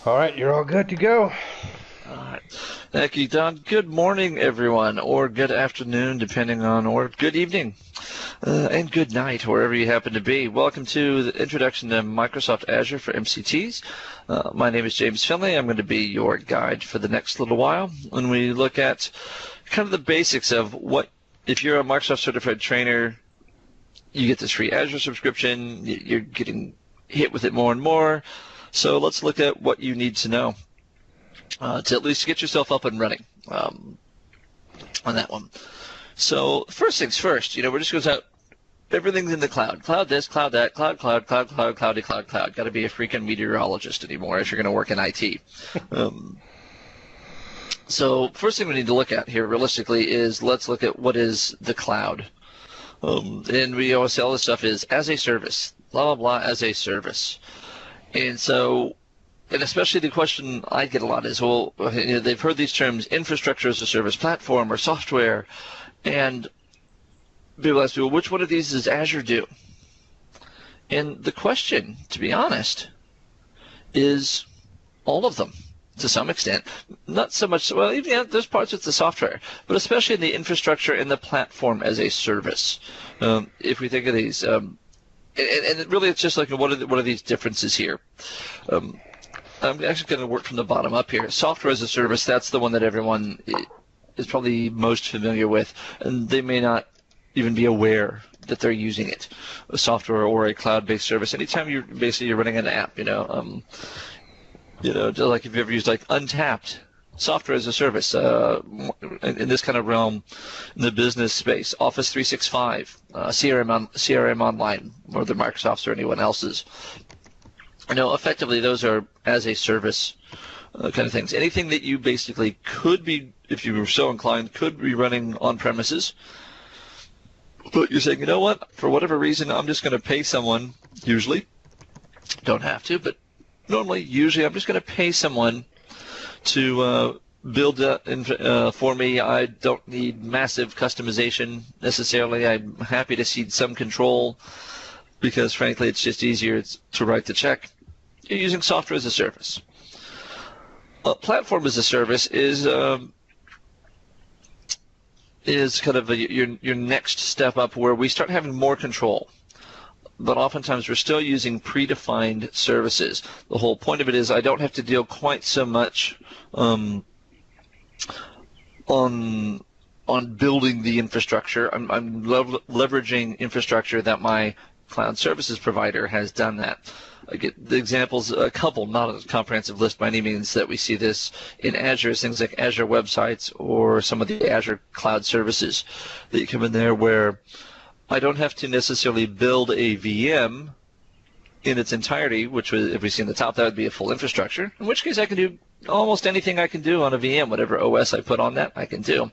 All right, you're all good to go. All right. Thank you, Don. Good morning, everyone, or good afternoon, depending on, or good evening, and good night, wherever you happen to be. Welcome to the introduction to Microsoft Azure for MCTs. My name is James Finley. I'm going to be your guide for the next little while when we look at kind of the basics of what, if you're a Microsoft certified trainer, you get this free Azure subscription. You're getting hit with it more and more. So let's look at what you need to know to at least get yourself up and running on that one. So first things first, we're just going to everything's in the cloud. Cloud this, cloud that, cloud, cloudy, cloud. Got to be a freaking meteorologist anymore if you're going to work in IT. So first thing we need to look at here realistically is let's look at what is the cloud. And we always say all this stuff is as a service, blah, blah, blah, as a service. And so, and especially the question I get a lot is, well, they've heard these terms, infrastructure as a service, platform, or software, and people ask me, well, which one of these does Azure do? And the question, to be honest, is all of them to some extent. Not so much, well, even there's parts of the software, but especially in the infrastructure and the platform as a service. If we think of these, and really it's just like what are these differences here? I'm actually going to work from the bottom up here. Software as a service, that's the one that everyone is probably most familiar with, and they may not even be aware that they're using it, a software or a cloud-based service. Anytime you're running an app, just like if you ever used like Untapped, software as a service in this kind of realm, in the business space, Office 365, CRM Online, whether Microsoft's or anyone else's. Effectively those are as a service kind of things. Anything that you basically could be, if you were so inclined, could be running on premises, but you're saying, you know what, for whatever reason, I'm just going to pay someone, usually, don't have to, but usually I'm just going to pay someone to build that for me. I don't need massive customization necessarily. I'm happy to cede some control because, frankly, it's just easier to write the check. You're using software as a service. Platform as a service is kind of your next step up where we start having more control. But oftentimes we're still using predefined services. The whole point of it is I don't have to deal quite so much on building the infrastructure. I'm leveraging infrastructure that my cloud services provider has done that. I get the examples, a couple, not a comprehensive list by any means, that we see this in Azure, things like Azure websites or some of the Azure cloud services that you come in there where I don't have to necessarily build a VM in its entirety, which would, if we see in the top, that would be a full infrastructure, in which case I can do almost anything I can do on a VM, whatever OS I put on that, I can do.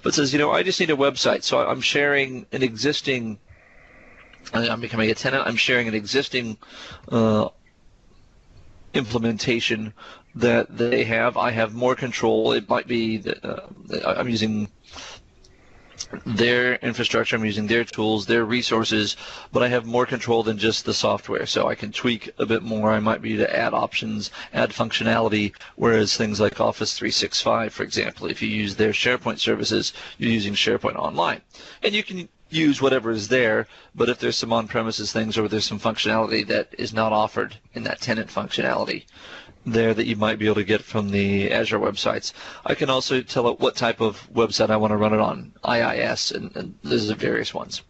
But it says, I just need a website, so I'm sharing an existing, I'm becoming a tenant, I'm sharing an existing implementation that they have. I have more control. It might be that I'm using their infrastructure, I'm using their tools, their resources, but I have more control than just the software, so I can tweak a bit more. I might be able to add options, add functionality, whereas things like Office 365, for example, if you use their SharePoint services, you're using SharePoint Online. And you can use whatever is there, but if there's some on-premises things or there's some functionality that is not offered in that tenant functionality there that you might be able to get from the Azure websites. I can also tell it what type of website I want to run it on, IIS, and there's various ones.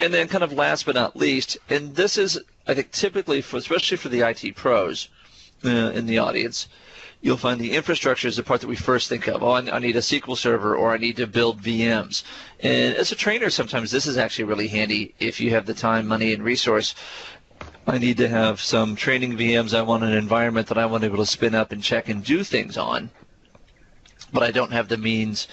And then kind of last but not least, and this is, I think, typically, especially for the IT pros in the audience, you'll find the infrastructure is the part that we first think of. Oh, I need a SQL server, or I need to build VMs. And as a trainer, sometimes this is actually really handy if you have the time, money, and resource. I need to have some training VMs. I want an environment that I want to be able to spin up and check and do things on, but I don't have the means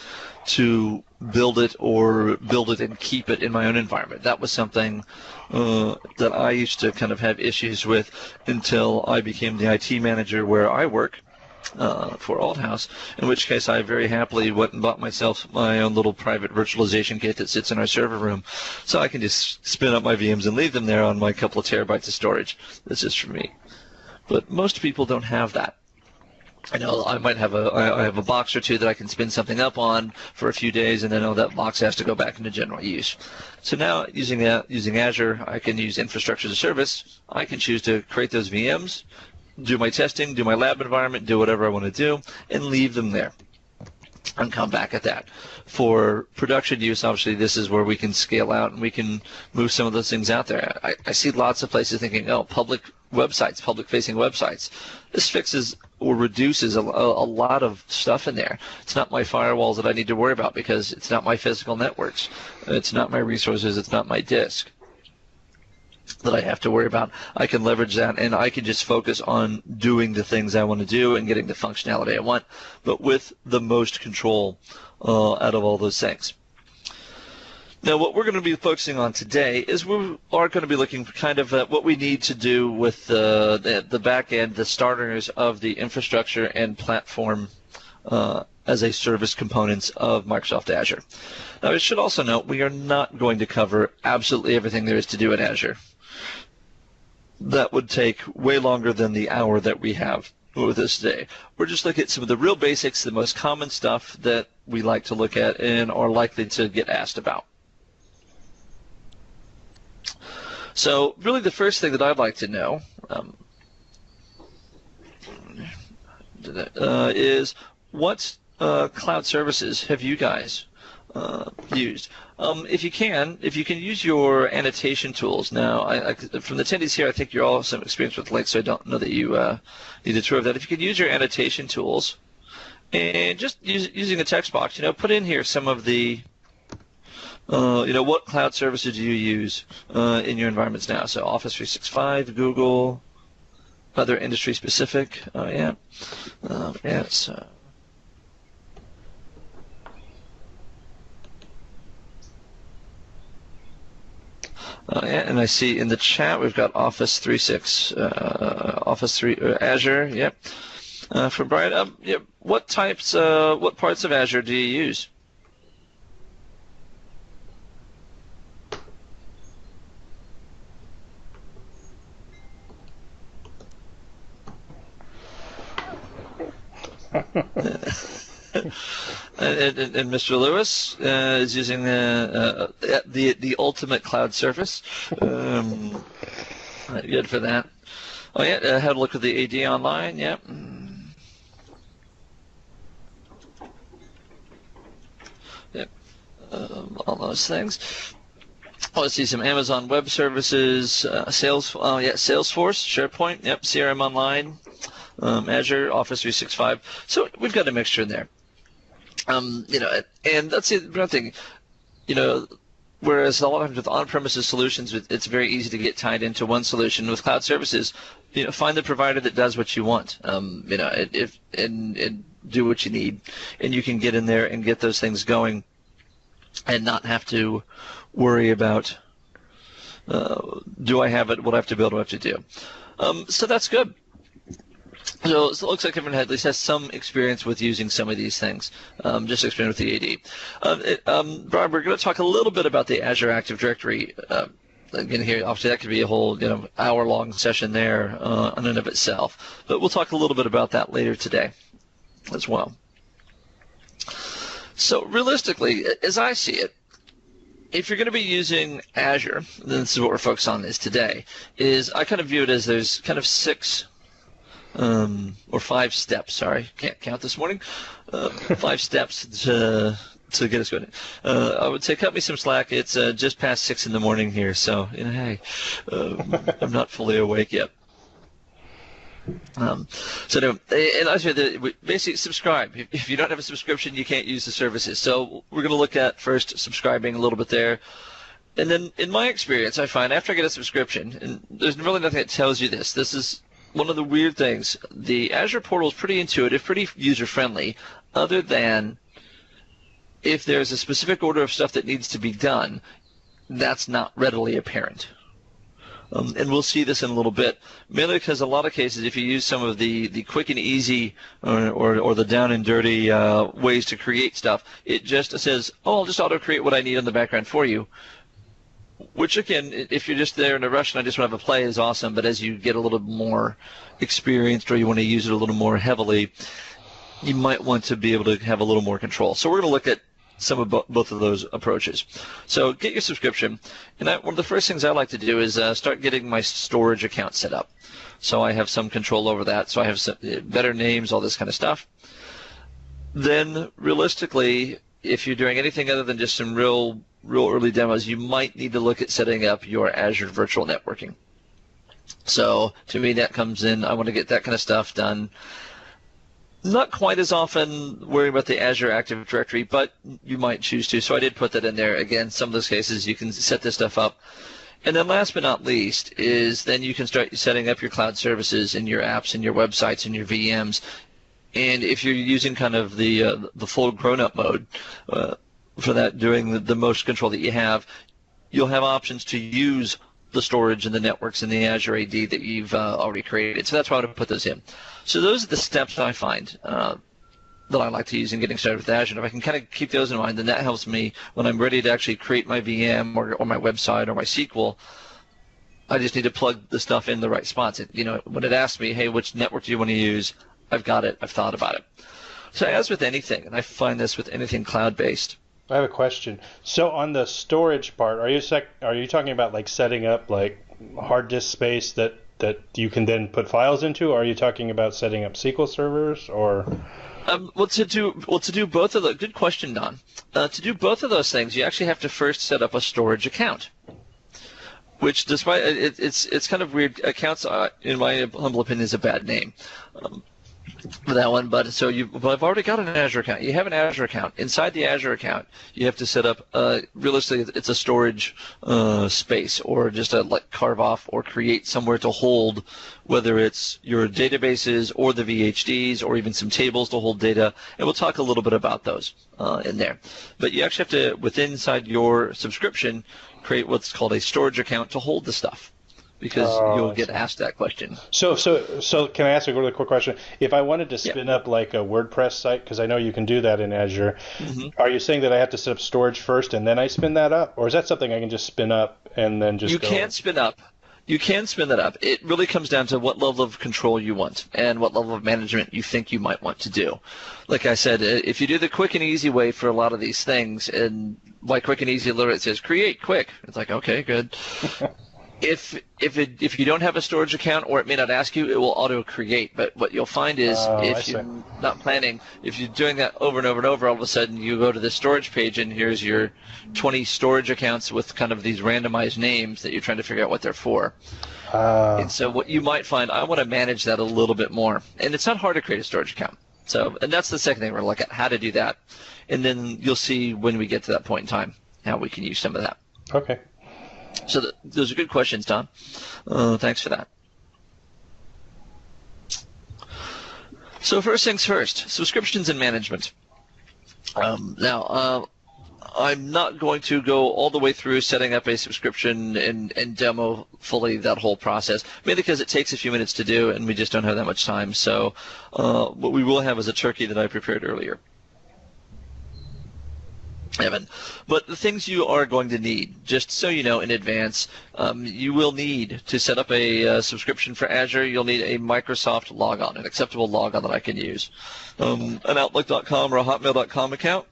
to build it and keep it in my own environment. That was something that I used to kind of have issues with until I became the IT manager where I work for AltHouse, in which case I very happily went and bought myself my own little private virtualization kit that sits in our server room, so I can just spin up my VMs and leave them there on my couple of terabytes of storage. That's just for me. but most people don't have that. I know I might have I have a box or two that I can spin something up on for a few days, and then that box has to go back into general use. So now using Azure, I can use infrastructure as a service. I can choose to create those VMs, do my testing, do my lab environment, do whatever I want to do, and leave them there and come back at that. For production use, obviously, this is where we can scale out and we can move some of those things out there. I see lots of places thinking, oh, public websites, public-facing websites. This fixes or reduces a lot of stuff in there. It's not my firewalls that I need to worry about because it's not my physical networks. It's not my resources. It's not my disk that I have to worry about. I can leverage that, and I can just focus on doing the things I want to do and getting the functionality I want, but with the most control out of all those things. Now, what we're going to be focusing on today is we are going to be looking kind of at what we need to do with the back end, the starters of the infrastructure and platform as a service components of Microsoft Azure. Now, I should also note we are not going to cover absolutely everything there is to do in Azure. That would take way longer than the hour that we have with us today. We're just looking at some of the real basics, the most common stuff that we like to look at and are likely to get asked about. So really the first thing that I'd like to know is what cloud services have you guys used? If you can use your annotation tools. Now, from the attendees here, I think you're all some experience with links, so I don't know that you need a tour of that. If you could use your annotation tools and just using a text box, put in here some of the what cloud services do you use in your environments now? So Office 365, Google, other industry specific. Yeah, it's. Yeah, and I see in the chat we've got Office 365, Office 3, Azure. Yep. From Brian, yep. What parts of Azure do you use? And Mr. Lewis is using the ultimate cloud service. Good for that. Oh yeah, had a look at the AD online. Yep. Yep. All those things. Oh, let's see some Amazon Web Services, Salesforce, SharePoint. Yep. CRM Online. Azure, Office 365. So we've got a mixture in there. And that's the other thing. Whereas a lot of times with on-premises solutions, it's very easy to get tied into one solution. With cloud services, find the provider that does what you want. And do what you need, and you can get in there and get those things going, and not have to worry about do I have it? What I have to build? What I have to do? So that's good. So it looks like everyone at least has some experience with using some of these things, just experience with the AD. Brian, we're going to talk a little bit about the Azure Active Directory. Again, here, obviously, that could be a whole hour-long session there in and of itself. But we'll talk a little bit about that later today as well. So realistically, as I see it, if you're going to be using Azure, then this is what we're focused on today, is I kind of view it as there's kind of 6 or 5 steps. Sorry, can't count this morning. 5 steps to get us going. I would say cut me some slack. It's just past 6 in the morning here, so hey, I'm not fully awake yet. And I say basically subscribe. If you don't have a subscription, you can't use the services. So we're going to look at first subscribing a little bit there. And then in my experience, I find after I get a subscription, and there's really nothing that tells you this. This is one of the weird things. The Azure Portal is pretty intuitive, pretty user-friendly, other than if there's a specific order of stuff that needs to be done, that's not readily apparent. And we'll see this in a little bit, mainly because a lot of cases, if you use some of the quick and easy or the down and dirty ways to create stuff, it just says, oh, I'll just auto-create what I need in the background for you. Which again, if you're just there in a rush and I just want to have a play, is awesome. But as you get a little more experienced, or you want to use it a little more heavily, you might want to be able to have a little more control. So we're going to look at some of both of those approaches. So get your subscription, and one of the first things I like to do is start getting my storage account set up. So I have some control over that. So I have some better names, all this kind of stuff. Then realistically, if you're doing anything other than just some real early demos, you might need to look at setting up your Azure virtual networking. So to me, that comes in. I want to get that kind of stuff done. Not quite as often worrying about the Azure Active Directory, but you might choose to. So I did put that in there. Again, some of those cases you can set this stuff up. And then last but not least is then you can start setting up your cloud services and your apps and your websites and your VMs. And if you're using kind of the full grown-up mode for that, doing the most control that you have, you'll have options to use the storage and the networks and the Azure AD that you've already created. So that's why I would put those in. So those are the steps I find that I like to use in getting started with Azure. And if I can kind of keep those in mind, then that helps me when I'm ready to actually create my VM or my website or my SQL. I just need to plug the stuff in the right spots. When it asks me, hey, which network do you want to use? I've got it. I've thought about it. So as with anything, and I find this with anything cloud-based. I have a question. So on the storage part, are you talking about like setting up like hard disk space that you can then put files into? Or are you talking about setting up SQL servers or? To do both of those. Good question, Don. To do both of those things, you actually have to first set up a storage account. Which, despite it's kind of weird. Accounts, in my humble opinion, is a bad name. For that one, but I've already got an Azure account. You have an Azure account. Inside the Azure account, you have to set up. Realistically, it's a storage space, or just carve off or create somewhere to hold, whether it's your databases or the VHDs, or even some tables to hold data. And we'll talk a little bit about those in there. But you actually have to, within inside your subscription, create what's called a storage account to hold the stuff. Because you'll get asked that question. So can I ask a really quick question? If I wanted to spin up like a WordPress site, because I know you can do that in Azure, are you saying that I have to set up storage first and then I spin that up? Or is that something I can just spin up and then just You can spin up. You can spin that up. It really comes down to what level of control you want and what level of management you think you might want to do. Like I said, if you do the quick and easy way for a lot of these things, and by quick and easy, literally it says create quick. It's like, okay, good. If you don't have a storage account, or it may not ask you, it will auto create. But what you'll find is if you're not planning, if you're doing that over and over and over, all of a sudden you go to the storage page and here's your 20 storage accounts with kind of these randomized names that you're trying to figure out what they're for. And so what you might find, I want to manage that a little bit more. And it's not hard to create a storage account. And that's the second thing we're going to look at, how to do that. And then you'll see when we get to that point in time how we can use some of that. Okay. So those are good questions, Don. Thanks for that. So first things first, subscriptions and management. Now, I'm not going to go all the way through setting up a subscription and demo fully that whole process, mainly because it takes a few minutes to do and we just don't have that much time. So what we will have is a turkey that I prepared earlier. Evan. But the things you are going to need, just so you know in advance, you will need to set up a subscription for Azure. You'll need a Microsoft logon, an acceptable logon that I can use, an Outlook.com or a Hotmail.com account.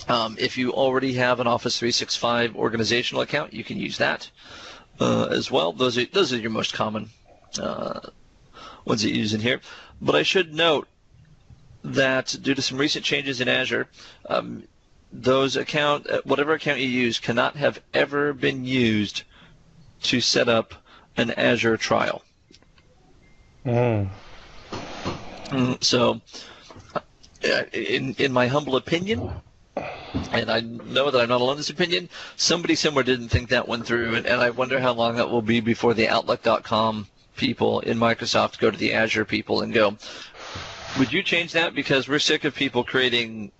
If you already have an Office 365 organizational account, you can use that as well. Those are your most common ones that you use in here. But I should note that due to some recent changes in Azure, whatever account you use cannot have ever been used to set up an Azure trial. So, in my humble opinion, and I know that I'm not alone in this opinion, somebody somewhere didn't think that one through, and I wonder how long that will be before the Outlook.com people in Microsoft go to the Azure people and go, would you change that? Because we're sick of people creating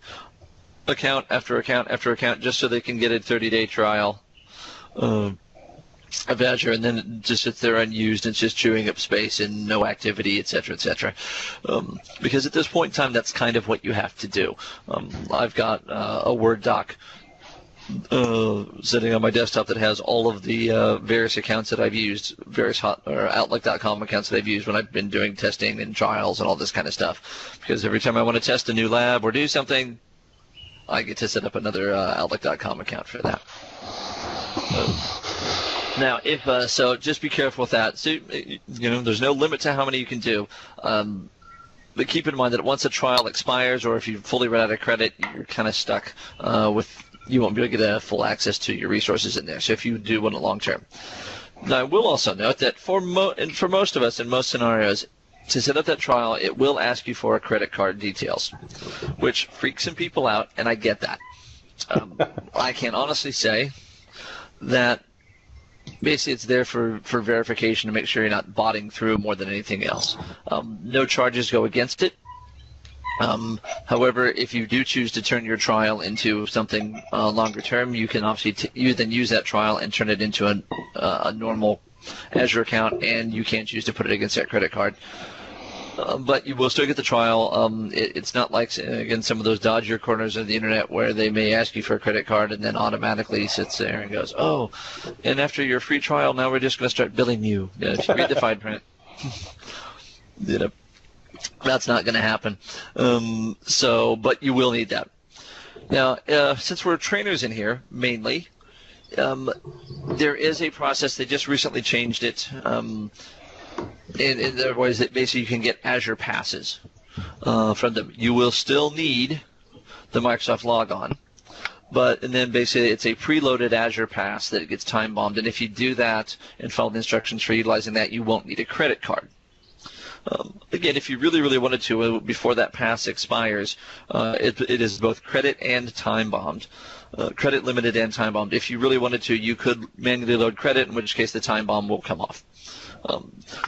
account after account after account just so they can get a 30-day trial of Azure, and then it just sits there unused and it's just chewing up space and no activity, etc., etc. Because at this point in time, that's kind of what you have to do. I've got a Word doc sitting on my desktop that has all of the various accounts that I've used, various Outlook.com accounts that I've used when I've been doing testing and trials and all this kind of stuff. Because every time I want to test a new lab or do something, I get to set up another Outlook.com account for that. Now, so just be careful with that. So, there's no limit to how many you can do. But keep in mind that once a trial expires, or if you fully run out of credit, you're kind of stuck you won't be able to get full access to your resources in there. So if you do want it long term. Now, I will also note that for most of us in most scenarios, to set up that trial, it will ask you for credit card details, which freaks some people out, and I get that. I can honestly say that basically it's there for verification to make sure you're not botting through more than anything else. No charges go against it. However, if you do choose to turn your trial into something longer term, you can obviously you then use that trial and turn it into a normal Azure account, and you can choose to put it against that credit card. But you will still get the trial. It's not like, again, some of those dodgier corners of the internet where they may ask you for a credit card and then automatically sits there and goes, oh, and after your free trial, now we're just going to start billing you. If you read the fine print. That's not going to happen. But you will need that. Now, since we're trainers in here, mainly, there is a process. They just recently changed it. In other ways, that basically you can get Azure passes from them. You will still need the Microsoft logon, and then basically it's a preloaded Azure pass that gets time bombed. And if you do that and follow the instructions for utilizing that, you won't need a credit card. Again, if you really, really wanted to, before that pass expires, it is both credit and time bombed. Credit limited and time bombed. If you really wanted to, you could manually load credit, in which case the time bomb will come off.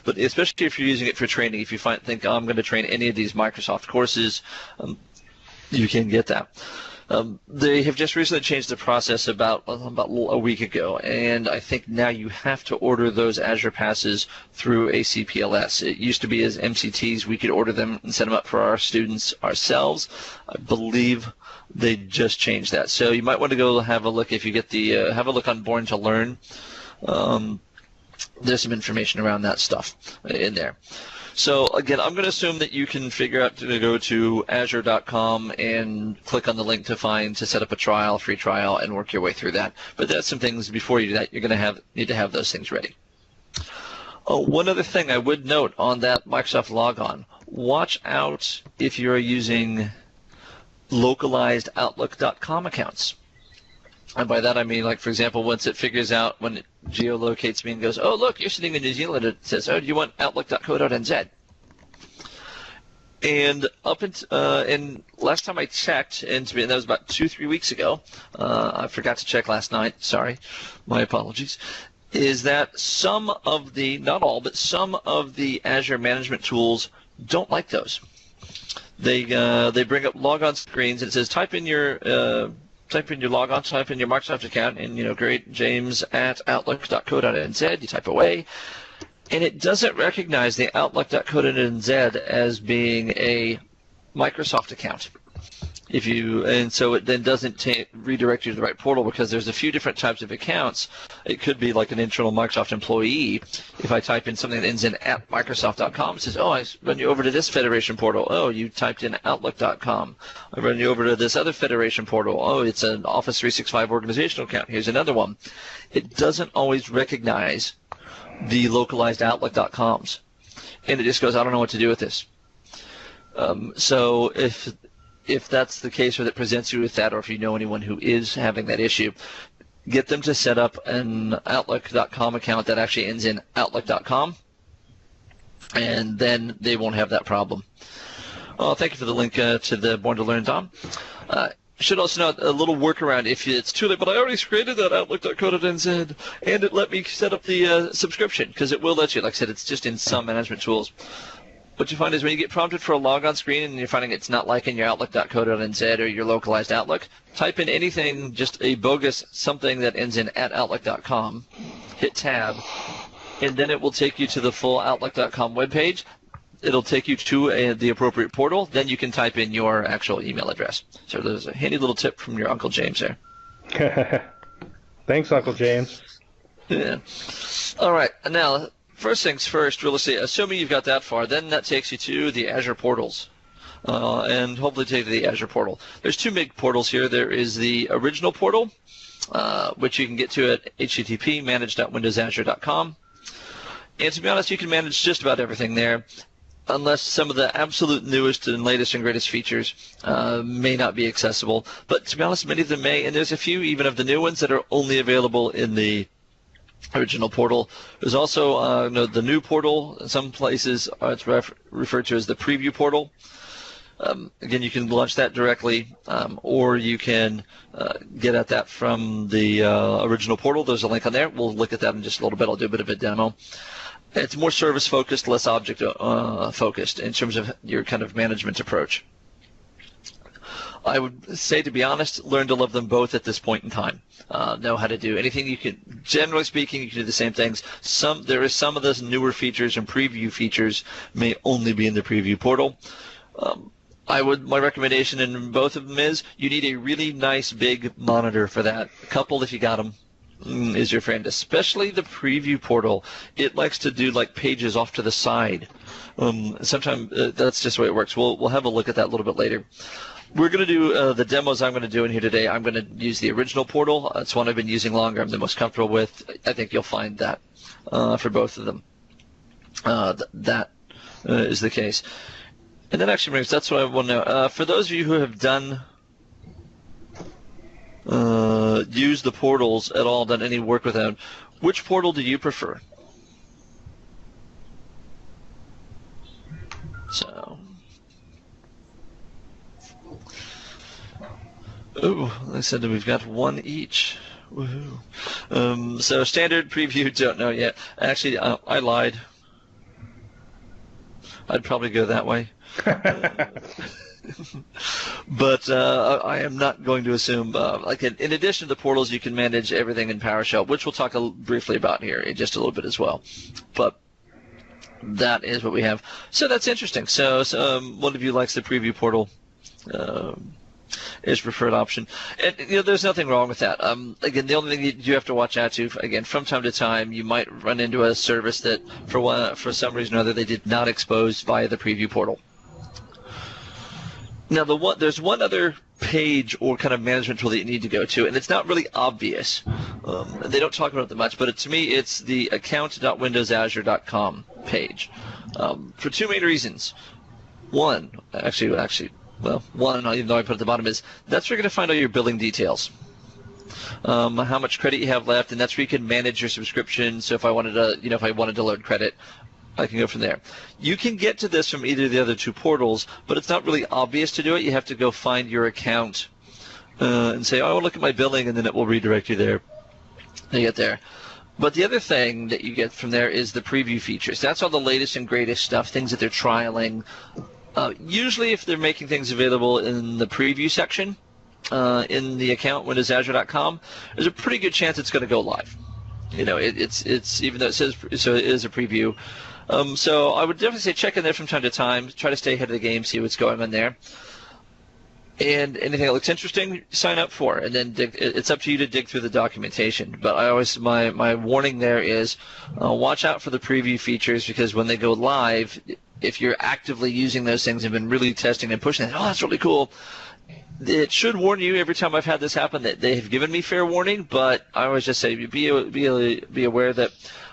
But especially if you're using it for training, if you think, I'm going to train any of these Microsoft courses, you can get that. They have just recently changed the process about a week ago, and I think now you have to order those Azure passes through ACPLS. It used to be as MCTs. We could order them and set them up for our students ourselves. I believe they just changed that. So you might want to go have a look if you get have a look on Born to Learn. There's some information around that stuff in there. So again, I'm going to assume that you can figure out to go to azure.com and click on the link to set up a free trial, and work your way through that. But that's some things before you do that. You're going to need to have those things ready. One other thing I would note on that Microsoft logon: watch out if you're using localized Outlook.com accounts. And by that I mean, like, for example, once it figures out, when it geolocates me and goes, oh, look, you're sitting in New Zealand, it says, oh, do you want Outlook.co.nz? And last time I checked, and that was about 2-3 weeks ago, I forgot to check last night, sorry, my apologies, is that some of the, not all, but some of the Azure management tools don't like those. They bring up logon screens, and it says type in your logon, type in your Microsoft account, and great James at Outlook.co.nz. You type away, and it doesn't recognize the Outlook.co.nz as being a Microsoft account. So it then doesn't redirect you to the right portal, because there's a few different types of accounts. It could be like an internal Microsoft employee. If I type in something that ends in at Microsoft.com, it says, oh, I run you over to this Federation portal. Oh, you typed in Outlook.com. I run you over to this other Federation portal. Oh, it's an Office 365 organizational account. Here's another one. It doesn't always recognize the localized Outlook.coms. And it just goes, I don't know what to do with this. So if that's the case, or that presents you with that, or if you know anyone who is having that issue, get them to set up an Outlook.com account that actually ends in Outlook.com, and then they won't have that problem. Well, thank you for the link to the Born to Learn, Tom. Should also note a little workaround if it's too late, but I already created that Outlook.co.nz, and it let me set up the subscription, because it will let you. Like I said, it's just in some management tools. What you find is when you get prompted for a logon screen and you're finding it's not liking your Outlook.co.nz or your localized Outlook, type in anything, just a bogus something that ends in at Outlook.com, hit tab, and then it will take you to the full Outlook.com webpage. It'll take you to the appropriate portal. Then you can type in your actual email address. So there's a handy little tip from your Uncle James there. Thanks, Uncle James. Yeah. All right. Now, first things first, really, assuming you've got that far, then that takes you to the Azure Portals. And hopefully take you to the Azure Portal. There's two big portals here. There is the original portal, which you can get to at http://manage.windowsazure.com. And to be honest, you can manage just about everything there, unless some of the absolute newest and latest and greatest features may not be accessible. But to be honest, many of them may, and there's a few even of the new ones that are only available in the original portal. There's also the new portal. In some places it's referred to as the preview portal. Again, you can launch that directly, or you can get at that from the original portal. There's a link on there. We'll look at that in just a little bit. I'll do a bit of a demo. It's more service-focused, less object-focused in terms of your kind of management approach. I would say, to be honest, learn to love them both at this point in time. Know how to do anything you can. Generally speaking, you can do the same things. There is some of those newer features and preview features may only be in the preview portal. My recommendation in both of them is you need a really nice big monitor for that. A couple if you got them is your friend, especially the preview portal. It likes to do like pages off to the side. Sometimes that's just the way it works. We'll have a look at that a little bit later. We're going to do the demos I'm going to do in here today. I'm going to use the original portal. It's one I've been using longer. I'm the most comfortable with. I think you'll find that for both of them. That is the case. And that actually brings, that's what I want to know. For those of you who have done, used the portals at all, done any work with them, which portal do you prefer? So, they said that we've got one each. Woohoo. So standard preview, don't know yet. Actually, I lied. I'd probably go that way. But I am not going to assume, in addition to the portals, you can manage everything in PowerShell, which we'll talk briefly about here in just a little bit as well. But that is what we have. So that's interesting. So one of you likes the preview portal. Is preferred option, and there's nothing wrong with that. Again, the only thing you have to watch out to, again, from time to time, you might run into a service that, for some reason or other, they did not expose via the preview portal. Now, there's one other page or kind of management tool that you need to go to, and it's not really obvious. They don't talk about it much, but to me, it's the account.windowsazure.com page for two main reasons. One, even though I put at the bottom, is that's where you're going to find all your billing details. How much credit you have left, and that's where you can manage your subscription. So if I wanted to load credit, I can go from there. You can get to this from either of the other two portals, but it's not really obvious to do it. You have to go find your account and say, oh, look at my billing, and then it will redirect you there. You get there. But the other thing that you get from there is the preview features. That's all the latest and greatest stuff, things that they're trialing. Usually, if they're making things available in the preview section in the account, windowsazure.com, there's a pretty good chance it's going to go live. It's even though it says so, it is a preview. So I would definitely say check in there from time to time. Try to stay ahead of the game, see what's going on there. And anything that looks interesting, sign up for. And then it's up to you to dig through the documentation. But my warning there is watch out for the preview features, because when they go live, if you're actively using those things and been really testing and pushing it, oh, that's really cool. It should warn you every time I've had this happen that they have given me fair warning, but I always just say be aware that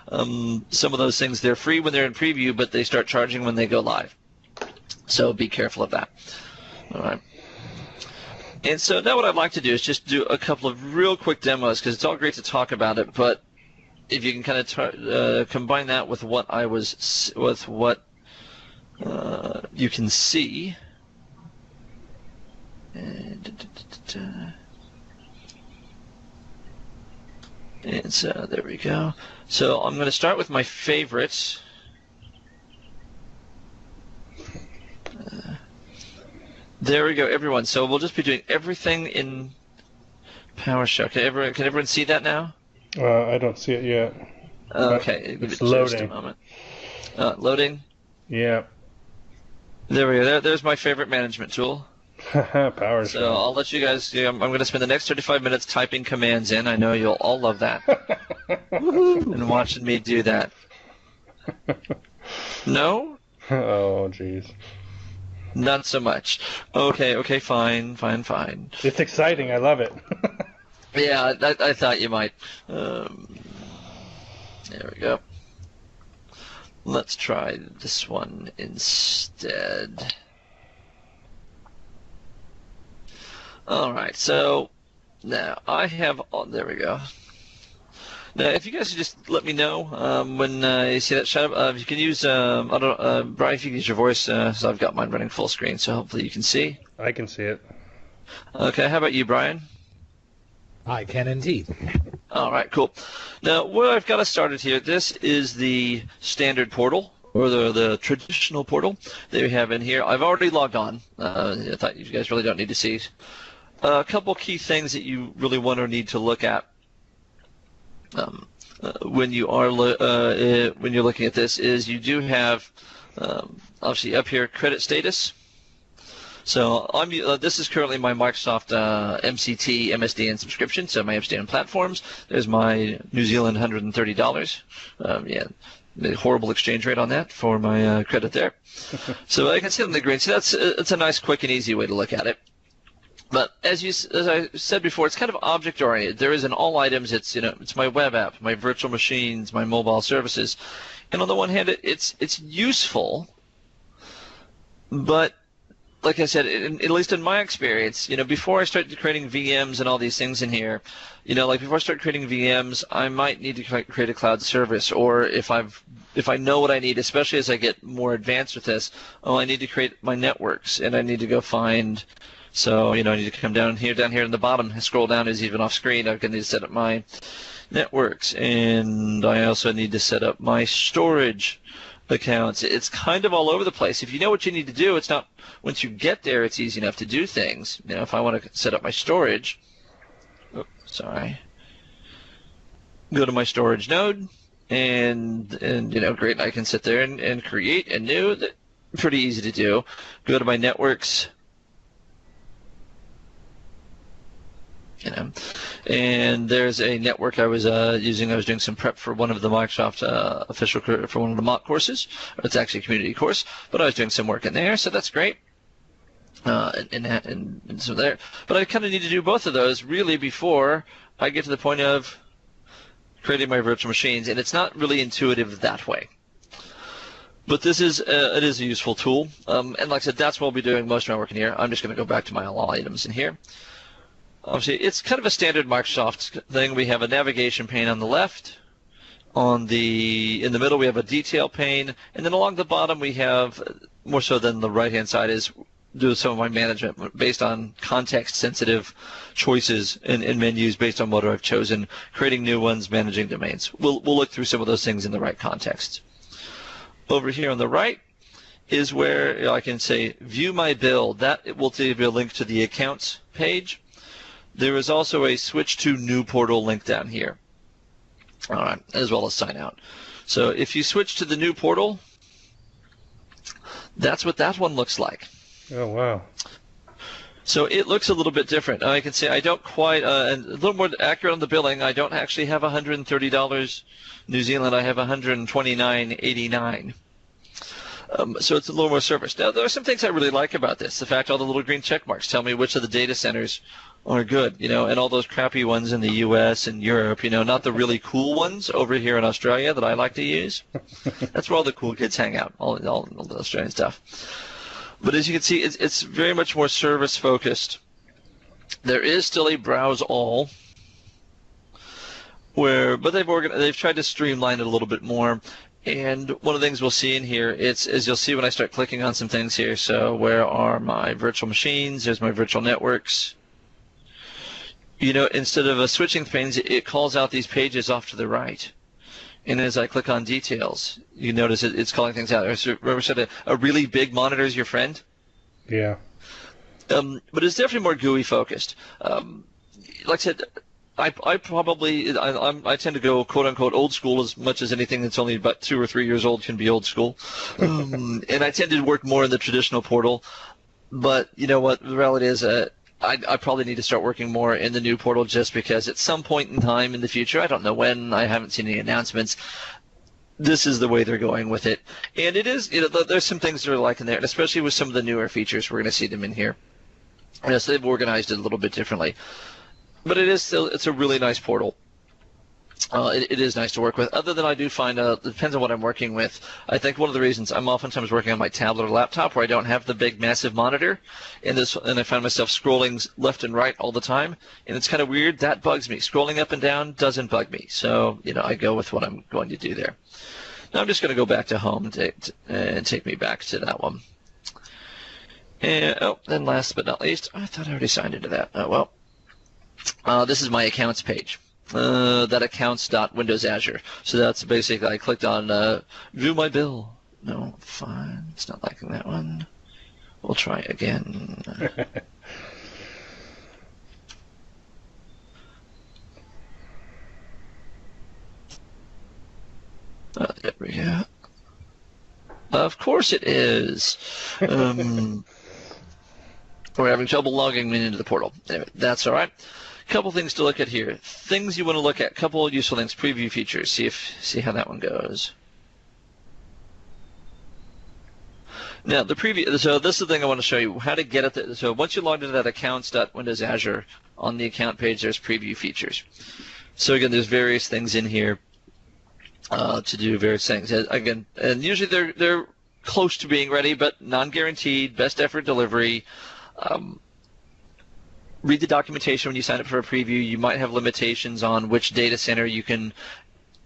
some of those things, they're free when they're in preview, but they start charging when they go live. So be careful of that. All right. And so now what I'd like to do is just do a couple of real quick demos, because it's all great to talk about it, but if you can kind of combine that with what you can see. And so there we go. So I'm going to start with my favorites. There we go, everyone. So we'll just be doing everything in PowerShell. Can everyone see that now? I don't see it yet. Okay, it's loading. Just a moment. Loading. Yeah. There we go. There's my favorite management tool. PowerShell. So I'll let you guys. I'm going to spend the next 35 minutes typing commands in. I know you'll all love that. And watching me do that. No? Oh, jeez. Not so much. Okay, fine. It's exciting. I love it. Yeah, I thought you might. There we go. Let's try this one instead. All right, so now I have. Oh, there we go. Now, if you guys could just let me know when you see that shout out, if you can use, Brian, if you can use your voice, so I've got mine running full screen, so hopefully you can see. I can see it. Okay, how about you, Brian? I can indeed. All right, cool. Now, where I've got us started here, this is the standard portal, or the traditional portal that we have in here. I've already logged on. I thought you guys really don't need to see a couple key things that you really want or need to look at when you're looking at this is you do have obviously up here credit status. So this is currently my Microsoft MCT MSDN subscription, so my MSDN platforms. There's my New Zealand $130. Yeah, the horrible exchange rate on that for my credit there. So I can see it in the green. So it's a nice, quick, and easy way to look at it. But as I said before, it's kind of object oriented. There is an all items. It's my web app, my virtual machines, my mobile services, and on the one hand, it's useful, but like I said, at least in my experience, before I start creating VMs and all these things in here, like before I start creating VMs, I might need to create a cloud service, or if I know what I need, especially as I get more advanced with this, I need to create my networks, and I need to go find. So, I need to come down here in the bottom, scroll down is even off screen. I'm going to need to set up my networks, and I also need to set up my storage accounts. It's kind of all over the place. If you know what you need to do, it's not, once you get there, it's easy enough to do things. If I want to set up my storage, go to my storage node, and great, I can sit there and create a new, pretty easy to do. Go to my networks, and there's a network I was using. I was doing some prep for one of the Microsoft official for one of the mock courses. It's actually a community course, but I was doing some work in there, so that's great. And so there, but I kind of need to do both of those really before I get to the point of creating my virtual machines, and it's not really intuitive that way. But it is a useful tool, and like I said, that's what I'll be doing most of my work in here. I'm just going to go back to my all items in here. Obviously, it's kind of a standard Microsoft thing. We have a navigation pane on the left. In the middle, we have a detail pane, and then along the bottom, we have, more so than the right-hand side, is do some of my management based on context-sensitive choices and menus based on what I've chosen, creating new ones, managing domains. We'll look through some of those things in the right context. Over here on the right is where I can say, view my build. That will give you a link to the accounts page. There is also a switch to new portal link down here, all right, as well as sign out. So if you switch to the new portal, that's what that one looks like. Oh, wow. So it looks a little bit different. I can say I don't quite, and a little more accurate on the billing, I don't actually have $130 New Zealand, I have $129.89. So it's a little more service. Now, there are some things I really like about this. The fact all the little green check marks tell me which of the data centers are good, and all those crappy ones in the U.S. and Europe, not the really cool ones over here in Australia that I like to use. That's where all the cool kids hang out, all the Australian stuff. But as you can see, it's very much more service-focused. There is still a browse all, but they've tried to streamline it a little bit more. And one of the things we'll see in here, as you'll see when I start clicking on some things here. So where are my virtual machines? There's my virtual networks. Instead of switching panes, it calls out these pages off to the right. And as I click on details, you notice it's calling things out. Remember I said a really big monitor is your friend? Yeah. But it's definitely more GUI focused. Like I said, I tend to go quote unquote old school as much as anything that's only about 2 or 3 years old can be old school. And I tend to work more in the traditional portal. But you know what? The reality is I probably need to start working more in the new portal just because at some point in time in the future, I don't know when, I haven't seen any announcements, this is the way they're going with it. And it is, there's some things that are like in there, and especially with some of the newer features, we're going to see them in here. So they've organized it a little bit differently. But it is still, it's a really nice portal. It is nice to work with. Other than I do find, it depends on what I'm working with. I think one of the reasons I'm oftentimes working on my tablet or laptop where I don't have the big massive monitor, and I find myself scrolling left and right all the time, and it's kind of weird. That bugs me. Scrolling up and down doesn't bug me. So, I go with what I'm going to do there. Now I'm just going to go back to home and take me back to that one. And, then last but not least, I thought I already signed into that. Oh, well. This is my accounts page. That accounts.windows Azure. So that's basically, I clicked on view my bill. No, fine. It's not liking that one. We'll try again. There we go. Of course it is. We're having trouble logging into the portal. Anyway, that's all right. Couple things to look at here. Things you want to look at. Couple useful things. Preview features. See how that one goes. Now the preview. So this is the thing I want to show you. How to get at the. So once you logged into that accounts.windows Azure, on the account page, there's preview features. So again, there's various things in here to do various things. Again, and usually they're close to being ready, but non-guaranteed. Best effort delivery. Read the documentation when you sign up for a preview. You might have limitations on which data center you can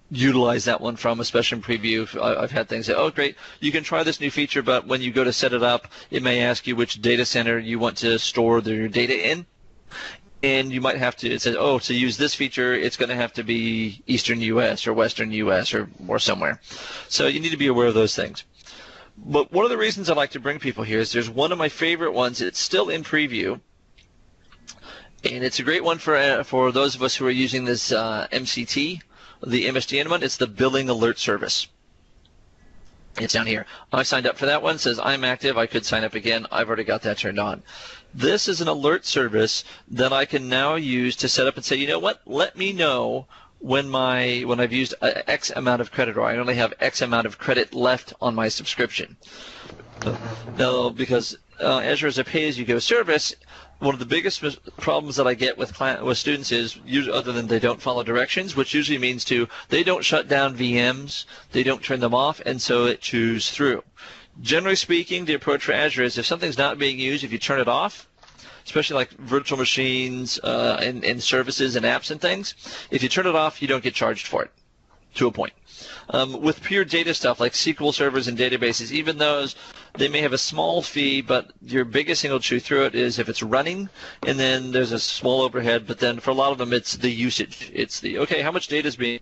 utilize that one from, especially in preview. I've had things say, oh, great, you can try this new feature, but when you go to set it up, it may ask you which data center you want to store your data in. And you might have to, it says, oh, to use this feature, it's going to have to be Eastern U.S. or Western U.S. or somewhere. So you need to be aware of those things. But one of the reasons I like to bring people here is there's one of my favorite ones. It's still in preview. And it's a great one for those of us who are using this MCT, the MSDN one. It's the Billing Alert Service. It's down here. I signed up for that one. It says I'm active. I could sign up again. I've already got that turned on. This is an alert service that I can now use to set up and say, you know what? Let me know when I've used X amount of credit, or I only have X amount of credit left on my subscription. Now, because Azure is a pay-as-you-go service, one of the biggest problems that I get with students is, other than they don't follow directions, which usually means they don't shut down VMs, they don't turn them off, and so it chews through. Generally speaking, the approach for Azure is if something's not being used, if you turn it off, especially like virtual machines and services and apps and things, if you turn it off, you don't get charged for it, to a point. With pure data stuff like SQL servers and databases, even those, they may have a small fee, but your biggest thing will chew through it is if it's running, and then there's a small overhead, but then for a lot of them, it's the usage. It's the, okay, how much data is being,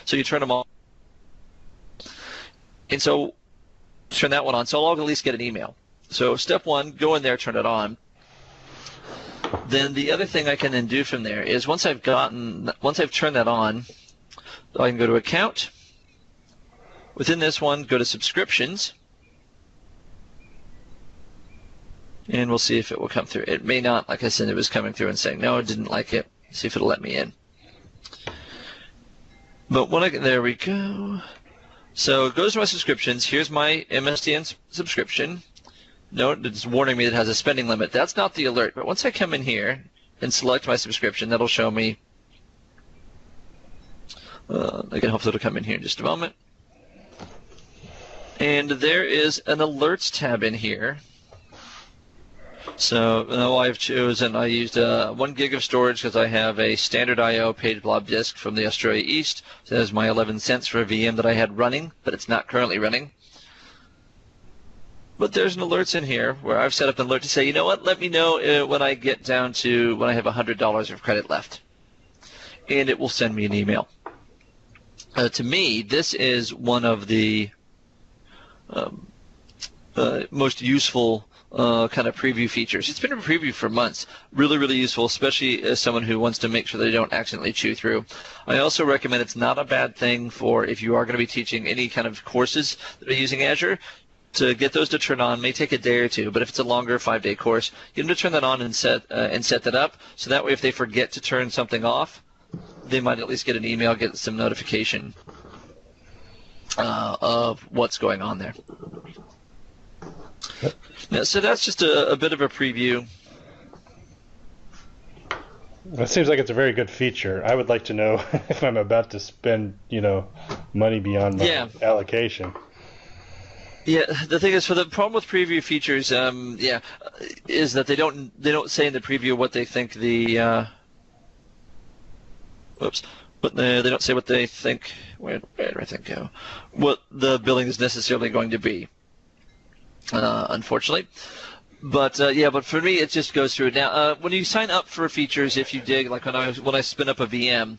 so you turn them off. And so turn that one on, so I'll at least get an email. So step one, go in there, turn it on. Then the other thing I can then do from there is once I've turned that on, I can go to Account. Within this one, go to Subscriptions. And we'll see if it will come through. It may not. Like I said, it was coming through and saying, no, I didn't like it. See if it'll let me in. But there we go. So it goes to my subscriptions. Here's my MSDN subscription. Note, it's warning me that it has a spending limit. That's not the alert. But once I come in here and select my subscription, that'll show me. Again, hopefully it'll come in here in just a moment. And there is an alerts tab in here. So now I've chosen, I used 1 gig of storage because I have a standard I/O page blob disk from the Australia East. So there's my 11 cents for a VM that I had running, but it's not currently running. But there's an alerts in here where I've set up an alert to say, you know what, let me know when I get down to when I have $100 of credit left. And it will send me an email. To me, this is one of the most useful kind of preview features. It's been in preview for months. Really, really useful, especially as someone who wants to make sure they don't accidentally chew through. I also recommend it's not a bad thing for if you are going to be teaching any kind of courses that are using Azure. to get those to turn on may take a day or two, but if it's a longer 5-day course, get them to turn that on and set that up. So that way, if they forget to turn something off, they might at least get an email, get some notification of what's going on there. Now, so that's just a bit of a preview. That seems like it's a very good feature. I would like to know if I'm about to spend, money beyond my allocation. Yeah, the thing is, for the problem with preview features, is that they don't say in the preview what they think the but they don't say what they think. Where did I think go? What the billing is necessarily going to be. Unfortunately. But but for me, it just goes through it. Now, when you sign up for features, if you dig, like when I spin up a VM,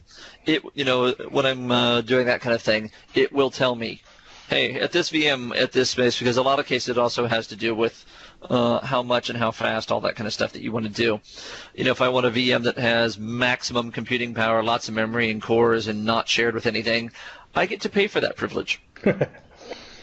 when I'm doing that kind of thing, it will tell me, hey, at this VM, at this space, because a lot of cases it also has to do with how much and how fast, all that kind of stuff that you want to do. If I want a VM that has maximum computing power, lots of memory and cores, and not shared with anything, I get to pay for that privilege.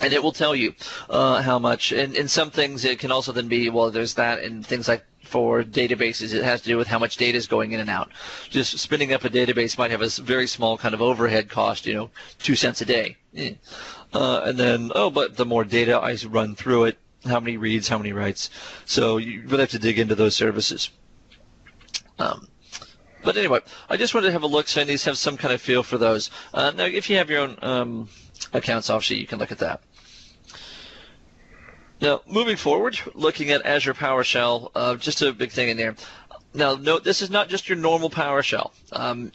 And it will tell you how much. And in some things, it can also then be, well, there's that, and things like for databases, it has to do with how much data is going in and out. Just spinning up a database might have a very small kind of overhead cost, 2 cents a day. And then, but the more data I run through it, how many reads, how many writes. So you really have to dig into those services. But anyway, I just wanted to have a look, so I need to have some kind of feel for those. Now, if you have your own accounts, obviously, you can look at that. Now, moving forward, looking at Azure PowerShell, just a big thing in there. Now, note, this is not just your normal PowerShell.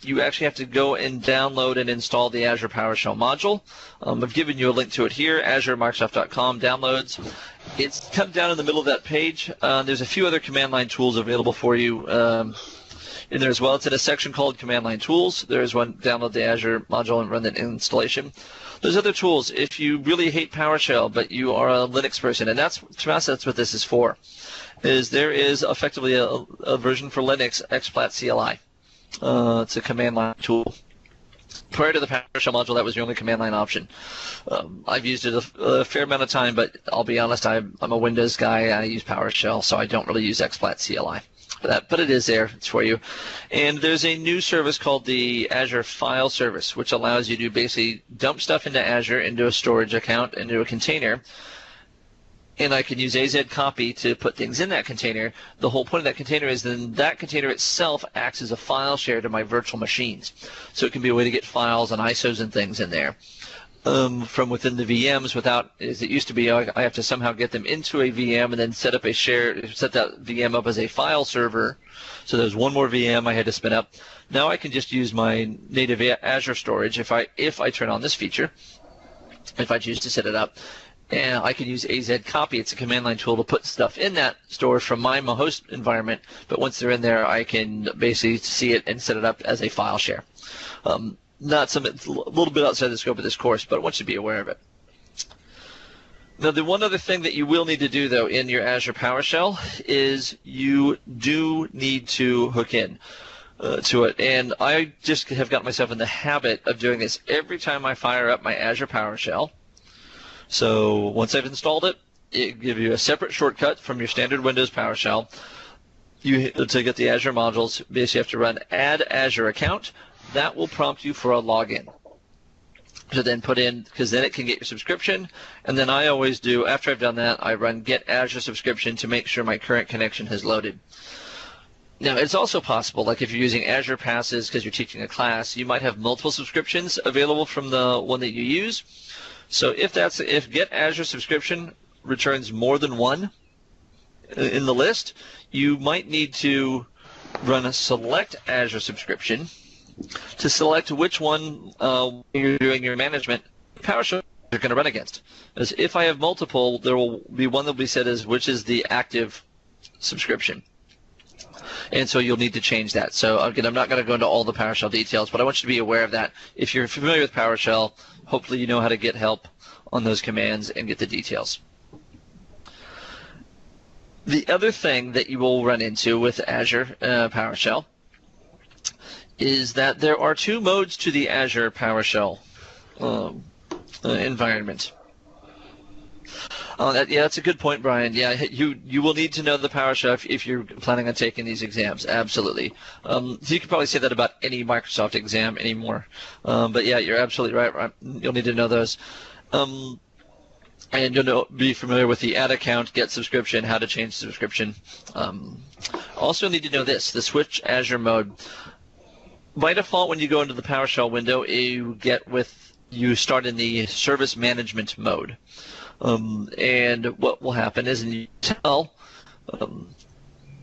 You actually have to go and download and install the Azure PowerShell module. I've given you a link to it here, azuremicrosoft.com, downloads. It's cut down in the middle of that page. There's a few other command line tools available for you in there as well. It's in a section called Command Line Tools. There's one, download the Azure module and run the installation. There's other tools if you really hate PowerShell, but you are a Linux person, and that's what this is for. There is effectively a version for Linux, xPlat CLI. It's a command line tool. Prior to the PowerShell module, that was your only command line option. I've used it a fair amount of time, but I'll be honest, I'm a Windows guy. I use PowerShell, so I don't really use xPlat CLI. But it is there. It's for you. And there's a new service called the Azure File Service, which allows you to basically dump stuff into Azure, into a storage account, into a container. And I can use AZ copy to put things in that container. The whole point of that container is then that container itself acts as a file share to my virtual machines. So it can be a way to get files and ISOs and things in there. From within the VMs without, as it used to be, I have to somehow get them into a VM and then set that VM up as a file server. So there's one more VM I had to spin up. Now I can just use my native Azure storage if I turn on this feature, if I choose to set it up. And I can use AZ copy. It's a command line tool to put stuff in that storage from my host environment. But once they're in there, I can basically see it and set it up as a file share. Not something, it's a little bit outside the scope of this course, but I want you to be aware of it. Now, the one other thing that you will need to do, though, in your Azure PowerShell is you do need to hook in to it. And I just have got myself in the habit of doing this every time I fire up my Azure PowerShell. So once I've installed it, it gives you a separate shortcut from your standard Windows PowerShell. To get the Azure modules, basically you have to run add Azure account. That will prompt you for a login to then put in, because then it can get your subscription. And then I always do, after I've done that, I run get Azure subscription to make sure my current connection has loaded. Now, it's also possible, like if you're using Azure Passes because you're teaching a class, you might have multiple subscriptions available from the one that you use. So if get Azure subscription returns more than one in the list, you might need to run a select Azure subscription to select which one you're doing your management PowerShell you're going to run against. As if I have multiple, there will be one that will be set as which is the active subscription. And so you'll need to change that. So again, I'm not going to go into all the PowerShell details, but I want you to be aware of that. If you're familiar with PowerShell, hopefully you know how to get help on those commands and get the details. The other thing that you will run into with Azure PowerShell is that there are two modes to the Azure PowerShell environment. Yeah, that's a good point, Brian. Yeah, you will need to know the PowerShell if you're planning on taking these exams. Absolutely. So you could probably say that about any Microsoft exam anymore. But yeah, you're absolutely right. You'll need to know those. And you'll be familiar with the add account, get subscription, how to change subscription. Also need to know this, the switch Azure mode. By default, when you go into the PowerShell window, you start in the service management mode. And what will happen is, and you tell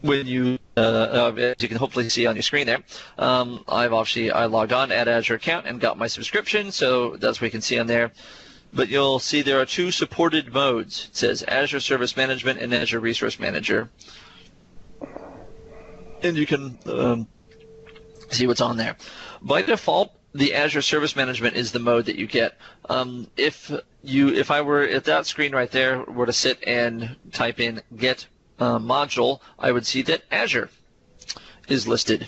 when you, as you can hopefully see on your screen there, I logged on, add Azure account, and got my subscription, so that's what you can see on there. But you'll see there are two supported modes. It says Azure Service Management and Azure Resource Manager. And you can see what's on there. By default, the Azure Service Management is the mode that you get. If that screen right there were to sit and type in get module, I would see that Azure is listed.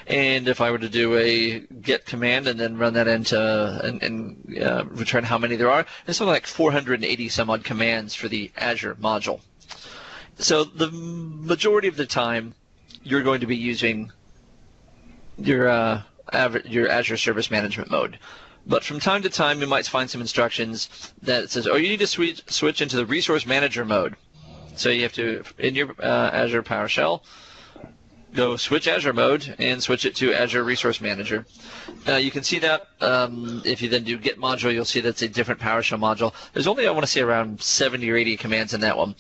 And if I were to do a get command and then run that into and return how many there are, there's something like 480 some odd commands for the Azure module. So the majority of the time, you're going to be using your Azure Service Management mode. But from time to time, you might find some instructions that says, oh, you need to switch into the Resource Manager mode. So you have to, in your Azure PowerShell, go switch Azure mode and switch it to Azure Resource Manager. You can see that if you then do get module, you'll see that's a different PowerShell module. There's only, I want to say, around 70 or 80 commands in that one.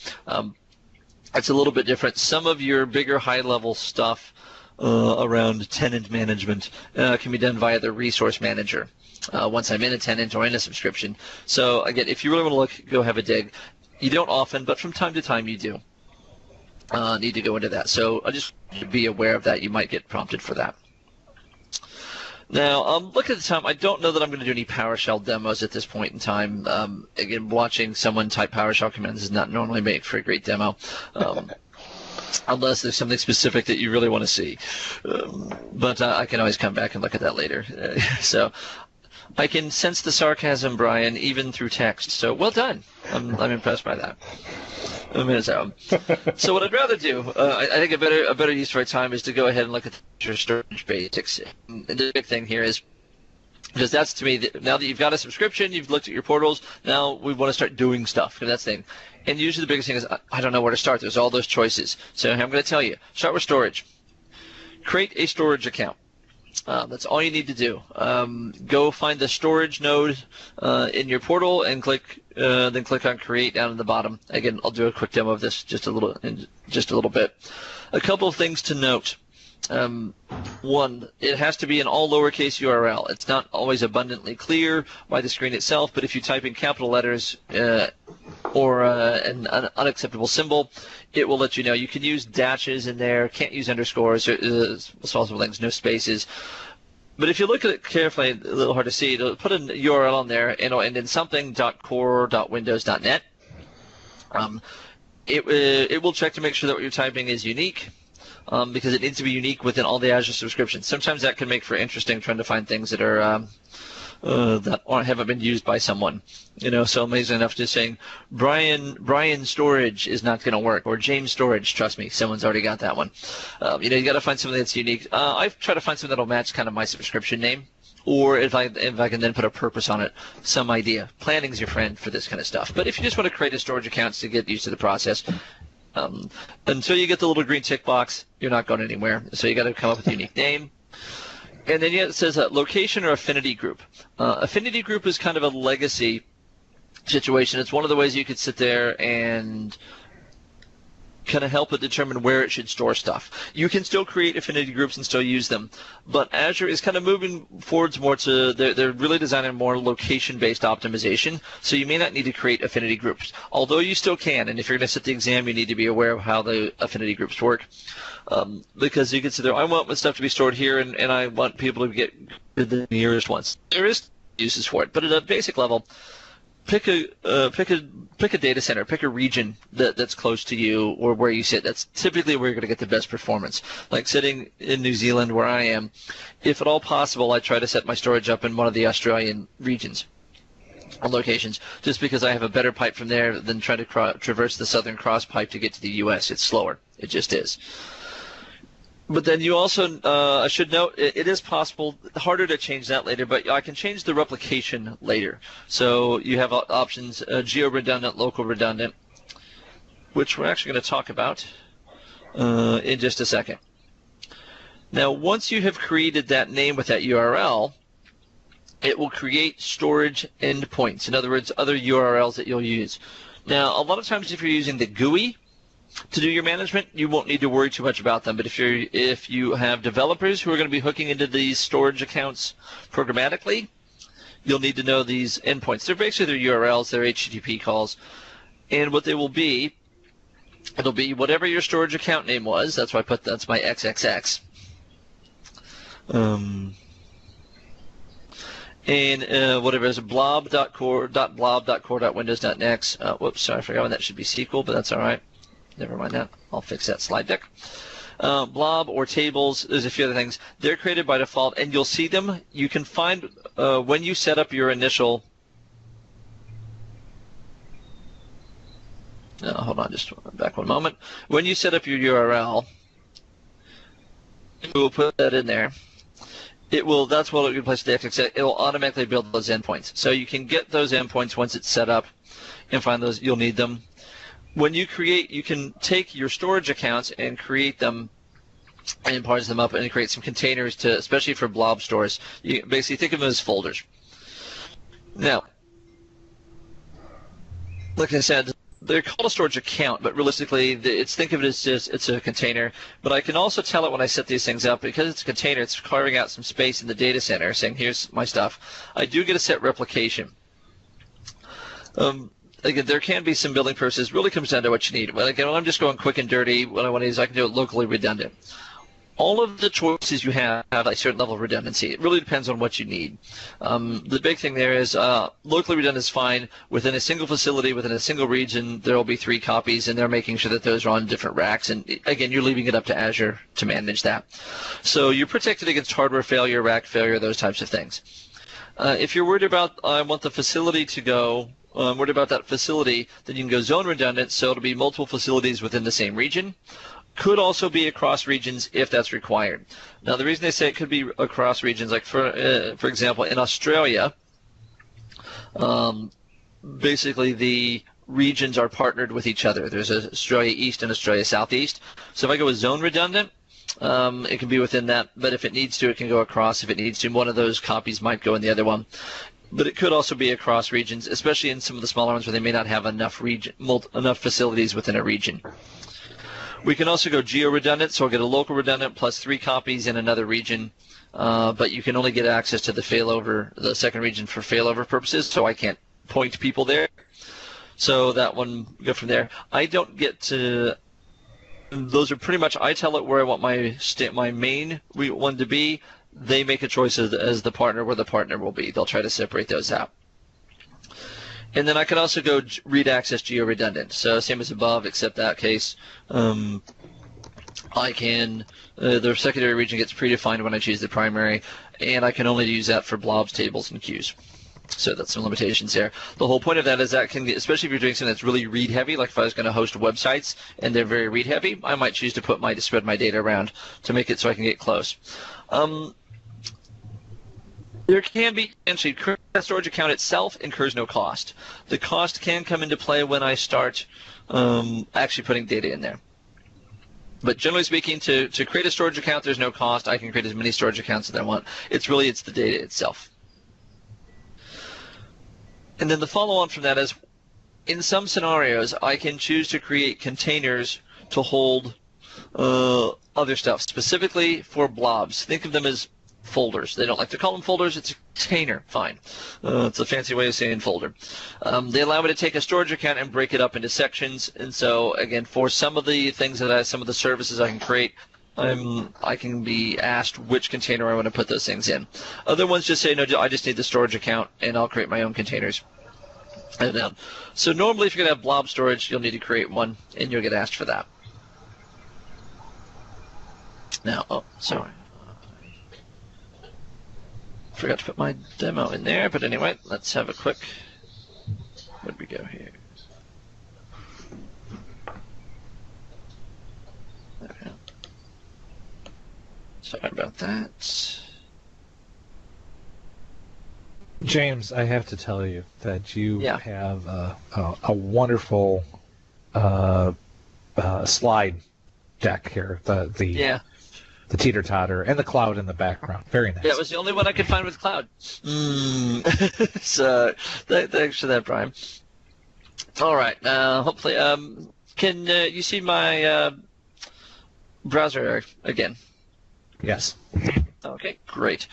It's a little bit different. Some of your bigger high-level stuff around tenant management can be done via the Resource Manager once I'm in a tenant or in a subscription. So again, if you really want to look, go have a dig. You don't often, but from time to time you do. Need to go into that. So just be aware of that. You might get prompted for that. Now, look at the time. I don't know that I'm going to do any PowerShell demos at this point in time. Again, watching someone type PowerShell commands does not normally make for a great demo, unless there's something specific that you really want to see. But I can always come back and look at that later. So I can sense the sarcasm, Brian, even through text. So well done. I'm impressed by that. So what I'd rather do, I think a better use of our time is to go ahead and look at your storage basics. And the big thing here is, because that's to me, now that you've got a subscription, you've looked at your portals, now we want to start doing stuff. That's the thing. And usually the biggest thing is, I don't know where to start. There's all those choices. So I'm going to tell you, start with storage. Create a storage account. That's all you need to do. Go find the storage node in your portal and then click on Create down at the bottom. Again, I'll do a quick demo of this in just a little bit. A couple of things to note. One, it has to be an all lowercase URL. It's not always abundantly clear by the screen itself, but if you type in capital letters or an unacceptable symbol, it will let you know. You can use dashes in there, can't use underscores, possible things, no spaces. But if you look at it carefully, a little hard to see, it'll put a URL on there, and it'll end in something.core.windows.net. It will check to make sure that what you're typing is unique, because it needs to be unique within all the Azure subscriptions. Sometimes that can make for interesting trying to find things that are that haven't been used by someone. So amazing enough, just saying Brian storage is not going to work, or James storage. Trust me, someone's already got that one. You got to find something that's unique. I've tried to find something that'll match kind of my subscription name, or if I can then put a purpose on it, some idea. Planning's your friend for this kind of stuff. But if you just want to create a storage account to get used to the process, until you get the little green tick box, you're not going anywhere. So you got to come up with a unique name. And then it says location or affinity group. Affinity group is kind of a legacy situation. It's one of the ways you could sit there and kind of help it determine where it should store stuff. You can still create affinity groups and still use them, but Azure is kind of moving forwards more to, they're really designing more location-based optimization, so you may not need to create affinity groups, although you still can, and if you're going to sit the exam, you need to be aware of how the affinity groups work, because you can sit there, I want my stuff to be stored here, and I want people to get the nearest ones. There is uses for it, but at a basic level, pick a data center, pick a region that's close to you or where you sit. That's typically where you're going to get the best performance. Like sitting in New Zealand where I am, if at all possible, I try to set my storage up in one of the Australian regions. on locations, just because I have a better pipe from there than trying to traverse the Southern Cross pipe to get to the U.S. It's slower. It just is. But then you also, I should note, it is possible, harder to change that later, but I can change the replication later. So you have options, geo-redundant, local redundant, which we're actually going to talk about in just a second. Now, once you have created that name with that URL, it will create storage endpoints. In other words, other URLs that you'll use. Now, a lot of times if you're using the GUI to do your management, you won't need to worry too much about them. But if you have developers who are going to be hooking into these storage accounts programmatically, you'll need to know these endpoints. They're basically their URLs, their HTTP calls. And what they will be, it'll be whatever your storage account name was. That's why that's my XXX. And whatever is blob.core.windows.next. Whoops, sorry, I forgot when that should be SQL, but that's all right. Never mind that. I'll fix that slide deck. Blob or tables, there's a few other things. They're created by default, and you'll see them. You can find when you set up your initial. Hold on, just back one moment. When you set up your URL, we'll put that in there. It will. That's what it will place the XXX. It will automatically build those endpoints. So you can get those endpoints once it's set up, and find those. You'll need them. When you create, you can take your storage accounts and create them and parse them up and create some containers to, especially for blob stores. You basically think of them as folders. Now, like I said, they're called a storage account, but realistically, think of it as just it's a container. But I can also tell it when I set these things up, because it's a container, it's carving out some space in the data center, saying here's my stuff. I do get a set replication. Again, there can be some building process. Really comes down to what you need. But again, when I'm just going quick and dirty, what I want to do is I can do it locally redundant. All of the choices you have a certain level of redundancy. It really depends on what you need. The big thing there is locally redundant is fine. Within a single facility, within a single region, there will be 3 copies, and they're making sure that those are on different racks. And again, you're leaving it up to Azure to manage that. So you're protected against hardware failure, rack failure, those types of things. If you're worried about, I want the facility to go, worried about that facility, then you can go zone redundant, so it'll be multiple facilities within the same region. Could also be across regions if that's required. Now, the reason they say it could be across regions, like for example, in Australia, basically the regions are partnered with each other. There's Australia East and Australia Southeast. So if I go with zone redundant, it can be within that, but if it needs to, it can go across. If it needs to, one of those copies might go in the other one. But it could also be across regions, especially in some of the smaller ones where they may not have enough facilities within a region. We can also go geo-redundant, so I'll get a local redundant plus 3 copies in another region, but you can only get access to the failover, the second region for failover purposes, so I can't point people there. So that one, go from there. I don't get to, those are pretty much, I tell it where I want my main one to be. They make a choice as the partner where the partner will be. They'll try to separate those out. And then I can also go read access geo-redundant. So same as above, except that case. I can, the secondary region gets predefined when I choose the primary, and I can only use that for blobs, tables, and queues. So that's some limitations there. The whole point of that is that can get, especially if you're doing something that's really read-heavy, like if I was going to host websites and they're very read-heavy, I might choose to spread my data around to make it so I can get close. There can be, essentially, that storage account itself incurs no cost. The cost can come into play when I start actually putting data in there. But generally speaking, to create a storage account, there's no cost. I can create as many storage accounts as I want. It's the data itself. And then the follow-on from that is, in some scenarios, I can choose to create containers to hold other stuff, specifically for blobs. Think of them as folders. They don't like to call them folders. It's a container. Fine. It's a fancy way of saying folder. They allow me to take a storage account and break it up into sections. And so, again, for some of the things some of the services I can create, I can be asked which container I want to put those things in. Other ones just say, no, I just need the storage account, and I'll create my own containers. So normally, if you're going to have blob storage, you'll need to create one, and you'll get asked for that. Now, sorry. Forgot to put my demo in there, but anyway, let's have a quick Where'd we go here? Okay. Sorry about that. James, I have to tell you that you Yeah. have a wonderful slide deck here. Yeah. The teeter-totter and the cloud in the background. Very nice. Yeah, it was the only one I could find with cloud. So, thanks for that, Brian. All right. Hopefully, can you see my browser again? Yes. Okay, great.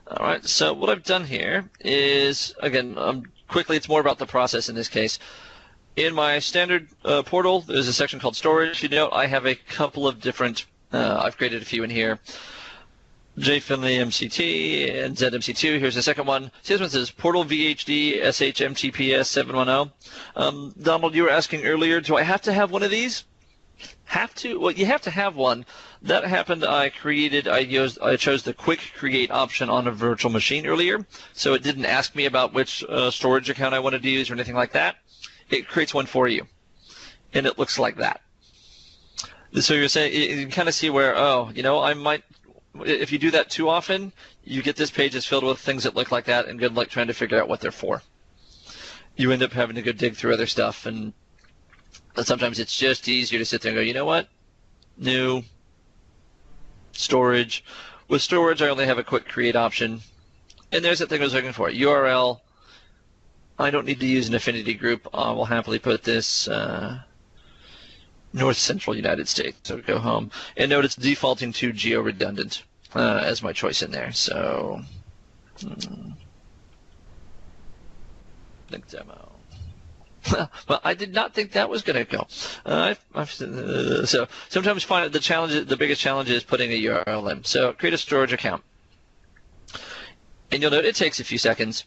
All right, so what I've done here is, again, quickly, it's more about the process in this case. In my standard portal, there's a section called storage. You know, I have a couple of different, I've created a few in here. J Finley MCT and ZMC2. Here's the second one. See, this one says Portal VHD SHMTPS 710. Donald, you were asking earlier, do I have to have one of these? Have to? Well, you have to have one. That happened. I chose the quick create option on a virtual machine earlier, so it didn't ask me about which storage account I wanted to use or anything like that. It creates one for you, and it looks like that. So you're saying you can kind of see where, oh, you know, I might. If you do that too often, you get this page is filled with things that look like that, and good luck trying to figure out what they're for. You end up having to go dig through other stuff, and sometimes it's just easier to sit there and go, you know what? New storage. With storage, I only have a quick create option. And there's that thing I was looking for. URL. I don't need to use an affinity group. I will happily put this North Central United States. So go home. And note it's defaulting to geo-redundant as my choice in there. So, link demo. Well, I did not think that was going to go. So sometimes find the biggest challenge is putting a URL in. So create a storage account, and you'll note it takes a few seconds,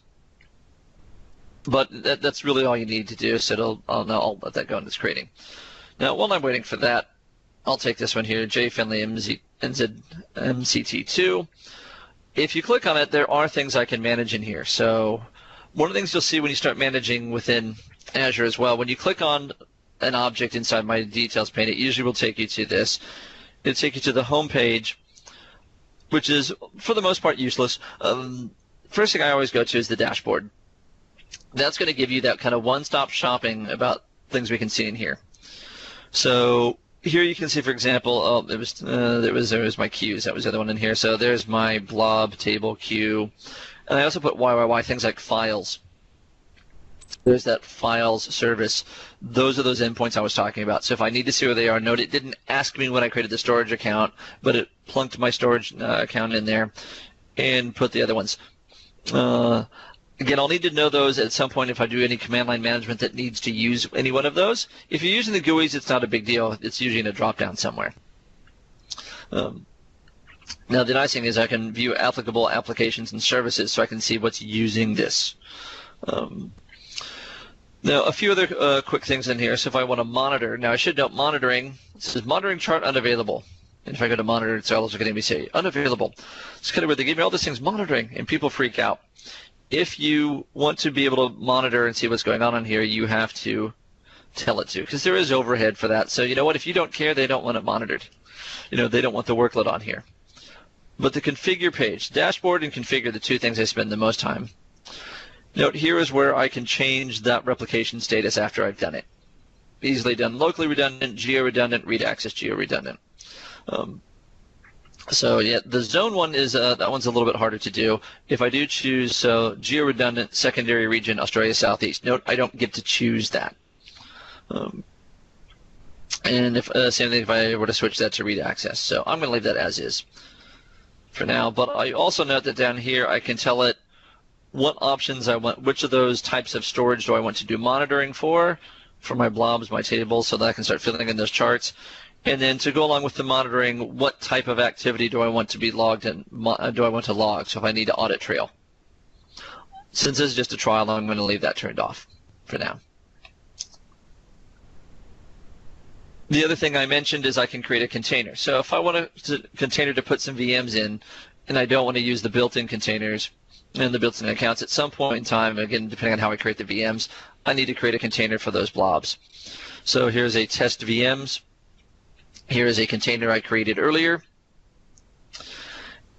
but that's really all you need to do. So I'll let that go into its creating. Now, while I'm waiting for that, I'll take this one here, J Finley MCT2. If you click on it, there are things I can manage in here. So one of the things you'll see when you start managing within Azure as well, when you click on an object inside my details pane, it usually will take you to this. It'll take you to the home page, which is, for the most part, useless. First thing I always go to is the dashboard. That's going to give you that kind of one-stop shopping about things we can see in here. So here you can see, for example, there was my queues. That was the other one in here. So there's my blob table queue. And I also put YYY, things like files. There's that files service. Those are those endpoints I was talking about. So if I need to see where they are, note it didn't ask me when I created the storage account, but it plunked my storage account in there and put the other ones. Again, I'll need to know those at some point if I do any command line management that needs to use any one of those. If you're using the GUIs, it's not a big deal. It's usually in a drop-down somewhere. Now, the nice thing is I can view applicable applications and services so I can see what's using this. Now, a few other quick things in here. So if I want to monitor, now I should note monitoring. It says monitoring chart unavailable. And if I go to monitor, it's also going to be say unavailable. It's kind of where they give me all these things monitoring, and people freak out. If you want to be able to monitor and see what's going on in here, you have to tell it to, because there is overhead for that. So you know what? If you don't care, they don't want it monitored. You know, they don't want the workload on here. But the configure page, dashboard and configure, the two things I spend the most time. Note here is where I can change that replication status after I've done it. Easily done. Locally redundant, geo-redundant, read access geo-redundant. So yeah, the zone one is that one's a little bit harder to do. If I do choose geo-redundant secondary region Australia Southeast, note I don't get to choose that. And if same thing if I were to switch that to read access. So I'm going to leave that as is for now. But I also note that down here I can tell it what options I want, which of those types of storage do I want to do monitoring for my blobs, my tables, so that I can start filling in those charts. And then to go along with the monitoring, what type of activity do I want to be logged and do I want to log? So if I need an audit trail. Since this is just a trial, I'm going to leave that turned off for now. The other thing I mentioned is I can create a container. So if I want a container to put some VMs in, and I don't want to use the built-in containers and the built-in accounts. At some point in time, again, depending on how I create the VMs, I need to create a container for those blobs. So here's a test VMs. Here is a container I created earlier.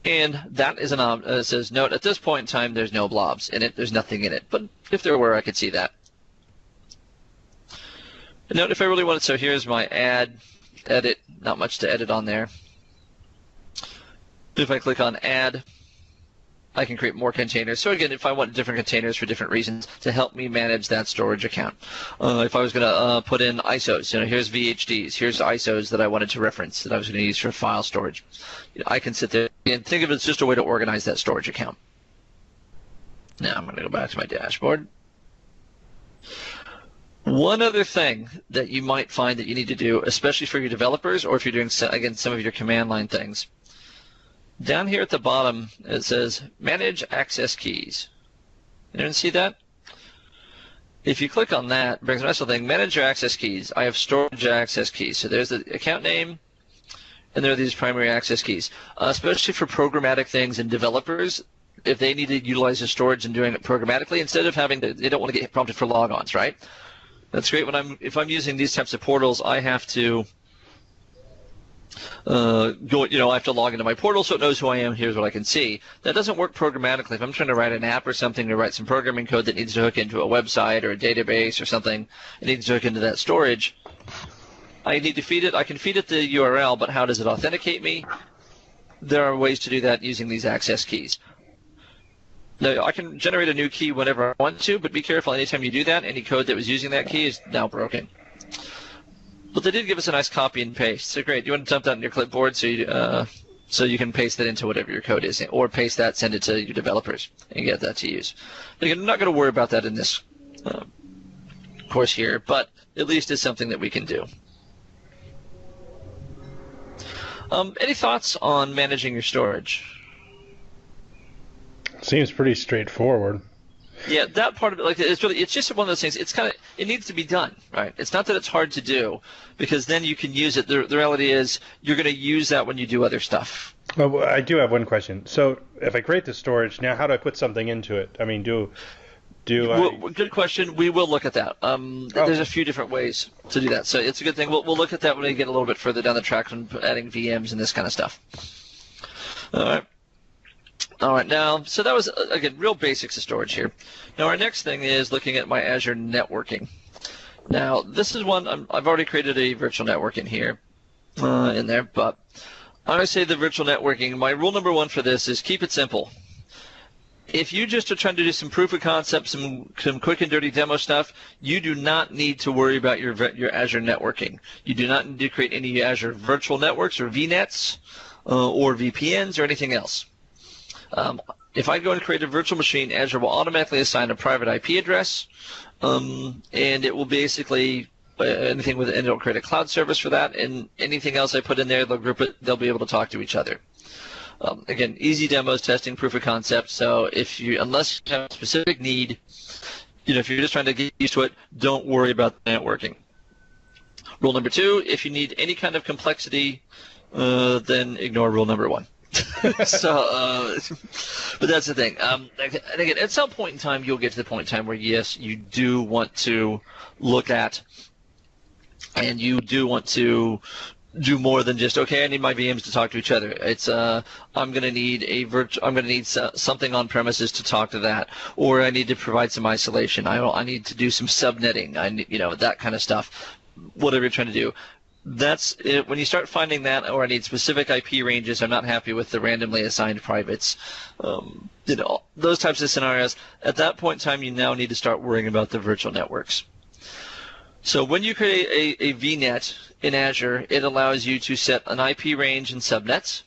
And that is it says, note, at this point in time, there's no blobs in it. There's nothing in it. But if there were, I could see that. And note, if I really wanted, so here's my add, edit, not much to edit on there. If I click on add, I can create more containers. So again, if I want different containers for different reasons to help me manage that storage account. If I was going to put in ISOs, here's VHDs, here's ISOs that I wanted to reference that I was going to use for file storage. I can sit there and think of it as just a way to organize that storage account. Now I'm going to go back to my dashboard. One other thing that you might find that you need to do, especially for your developers, or if you're doing, again, some of your command line things, down here at the bottom, it says Manage Access Keys. Anyone see that? If you click on that, it brings a nice little thing, Manage Your Access Keys. I have storage access keys. So there's the account name, and there are these primary access keys. Especially for programmatic things and developers, if they need to utilize the storage and doing it programmatically, instead of having to, they don't want to get prompted for logons, right? That's great. If I'm using these types of portals, I have to I have to log into my portal so it knows who I am. Here's what I can see. That doesn't work programmatically. If I'm trying to write an app or something, to write some programming code that needs to hook into a website or a database or something, it needs to hook into that storage. I need to feed it. I can feed it the URL, but how does it authenticate me? There are ways to do that using these access keys. Now, I can generate a new key whenever I want to, but be careful. Anytime you do that, any code that was using that key is now broken. But they did give us a nice copy and paste. So great. You want to dump that in your clipboard so you can paste that into whatever your code is, or paste that, send it to your developers, and get that to use. Again, I'm not going to worry about that in this course here, but at least it's something that we can do. Any thoughts on managing your storage? Seems pretty straightforward. Yeah, that part of it, it's just one of those things. It needs to be done, right? It's not that it's hard to do, because then you can use it. The reality is you're going to use that when you do other stuff. Well, I do have one question. So if I create the storage, now how do I put something into it? I mean, Good question. We will look at that. There's a few different ways to do that. So it's a good thing. We'll look at that when we get a little bit further down the track and adding VMs and this kind of stuff. All right, now, so that was, again, real basics of storage here. Now, our next thing is looking at my Azure networking. Now, this is one, I've already created a virtual network in here, in there, but I say the virtual networking, my rule number one for this is keep it simple. If you just are trying to do some proof of concept, some quick and dirty demo stuff, you do not need to worry about your Azure networking. You do not need to create any Azure virtual networks or VNets or VPNs or anything else. If I go and create a virtual machine, Azure will automatically assign a private IP address, and it will basically anything with it, and it'll create a cloud service for that, and anything else I put in there, they'll group it. They'll be able to talk to each other. Again, easy demos, testing, proof of concept. So unless you have a specific need, if you're just trying to get used to it, don't worry about the networking. Rule number two: if you need any kind of complexity, then ignore rule number one. But that's the thing. And again, at some point in time, you'll get to the point in time where, yes, you do want to look at, and you do want to do more than just, okay, I need my VMs to talk to each other. It's I'm going to need something on premises to talk to that, or I need to provide some isolation. I need to do some subnetting. I need, that kind of stuff. Whatever you're trying to do. That's it. When you start finding that, or I need specific IP ranges, I'm not happy with the randomly assigned privates, those types of scenarios, at that point in time, you now need to start worrying about the virtual networks. So when you create a VNet in Azure, it allows you to set an IP range and subnets.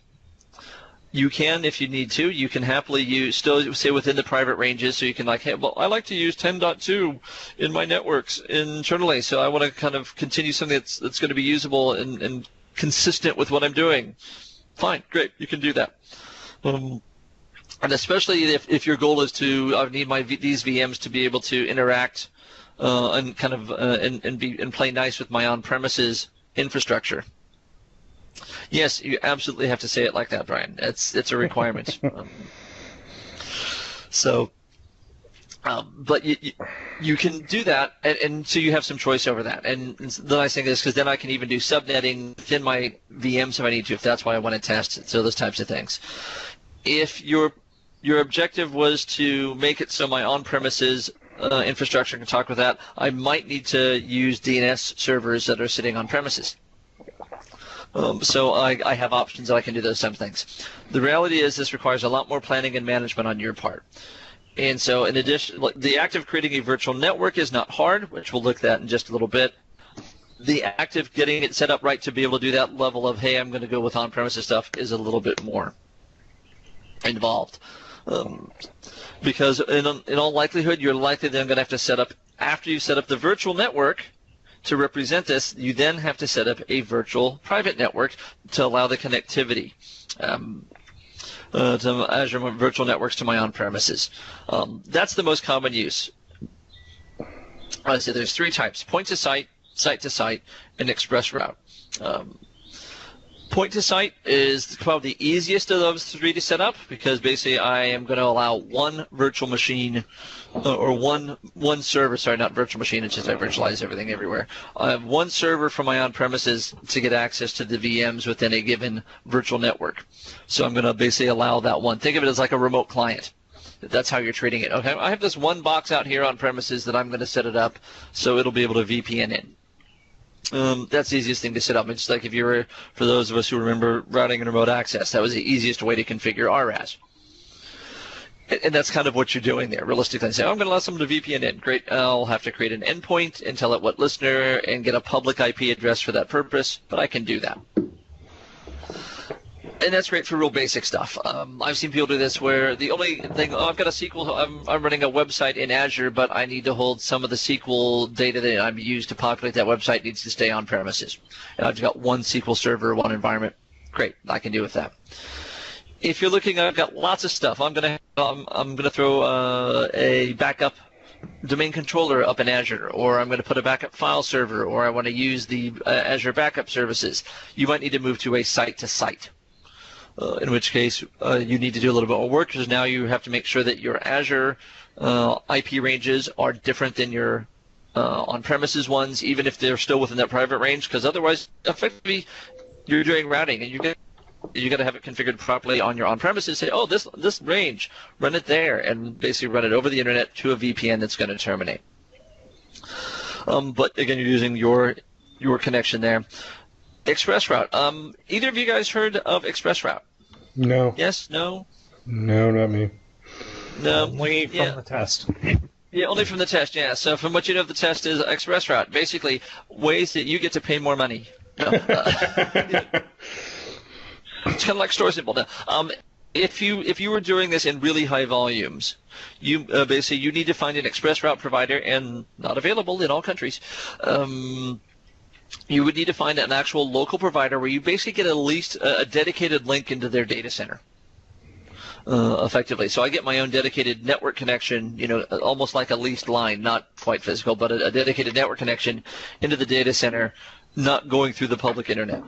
You can, if you need to, you can happily still stay within the private ranges, so you can hey, well, I like to use 10.2 in my networks internally, so I want to kind of continue something that's going to be usable and consistent with what I'm doing. Fine, great, you can do that. And especially if your goal is to, I need these VMs to be able to interact and kind of and play nice with my on-premises infrastructure. Yes, you absolutely have to say it like that, Brian. It's a requirement. But you can do that, and so you have some choice over that. And the nice thing is, because then I can even do subnetting within my VMs if I need to, if that's why I want to test it. So those types of things. If your objective was to make it so my on-premises infrastructure can talk with that, I might need to use DNS servers that are sitting on premises. So I have options that I can do those same things. The reality is this requires a lot more planning and management on your part. And so in addition, the act of creating a virtual network is not hard, which we'll look at in just a little bit. The act of getting it set up right to be able to do that level of, hey, I'm going to go with on-premises stuff is a little bit more involved. Because in all likelihood, you're likely then going to have to set up, after you set up the virtual network to represent this, you then have to set up a virtual private network to allow the connectivity. To Azure Virtual Networks to my on-premises. That's the most common use. So there's three types: point-to-site, site-to-site, and express route. Point-to-site is probably the easiest of those three to set up, because basically I am going to allow one virtual machine or one server, sorry, not virtual machine, it's just I virtualize everything everywhere. I have one server from my on-premises to get access to the VMs within a given virtual network. So I'm going to basically allow that one. Think of it as like a remote client. That's how you're treating it. Okay, I have this one box out here on premises that I'm going to set it up so it'll be able to VPN in. That's the easiest thing to set up. It's like if you were, for those of us who remember routing and remote access, that was the easiest way to configure RAS. And that's kind of what you're doing there. Realistically, say, I'm going to allow someone to VPN in. Great, I'll have to create an endpoint and tell it what listener and get a public IP address for that purpose, but I can do that. And that's great for real basic stuff. I've seen people do this where the only thing, I've got a SQL, I'm running a website in Azure, but I need to hold some of the SQL data that I'm used to populate that website needs to stay on premises. And I've got one SQL server, one environment. Great, I can do with that. If you're looking, I've got lots of stuff. I'm gonna throw a backup domain controller up in Azure, or I'm going to put a backup file server, or I want to use the Azure backup services. You might need to move to a site-to-site. In which case you need to do a little bit more work, because now you have to make sure that your Azure IP ranges are different than your on-premises ones, even if they're still within that private range, because otherwise, effectively, you're doing routing, and you got to have it configured properly on your on-premises. Say, oh, this range, run it there, and basically run it over the internet to a VPN that's going to terminate. But again, you're using your connection there. ExpressRoute. Either of you guys heard of ExpressRoute? No. Yes? No? No, not me. No. Only from the test. Yeah, only from the test, yeah. So from what you know of the test is ExpressRoute. Basically, ways that you get to pay more money. It's kind of like StoreSimple. Now, if you were doing this in really high volumes, you basically you need to find an ExpressRoute provider, and not available in all countries. You would need to find an actual local provider where you basically get at least a dedicated link into their data center. Effectively. So I get my own dedicated network connection, almost like a leased line, not quite physical, but a dedicated network connection into the data center, not going through the public internet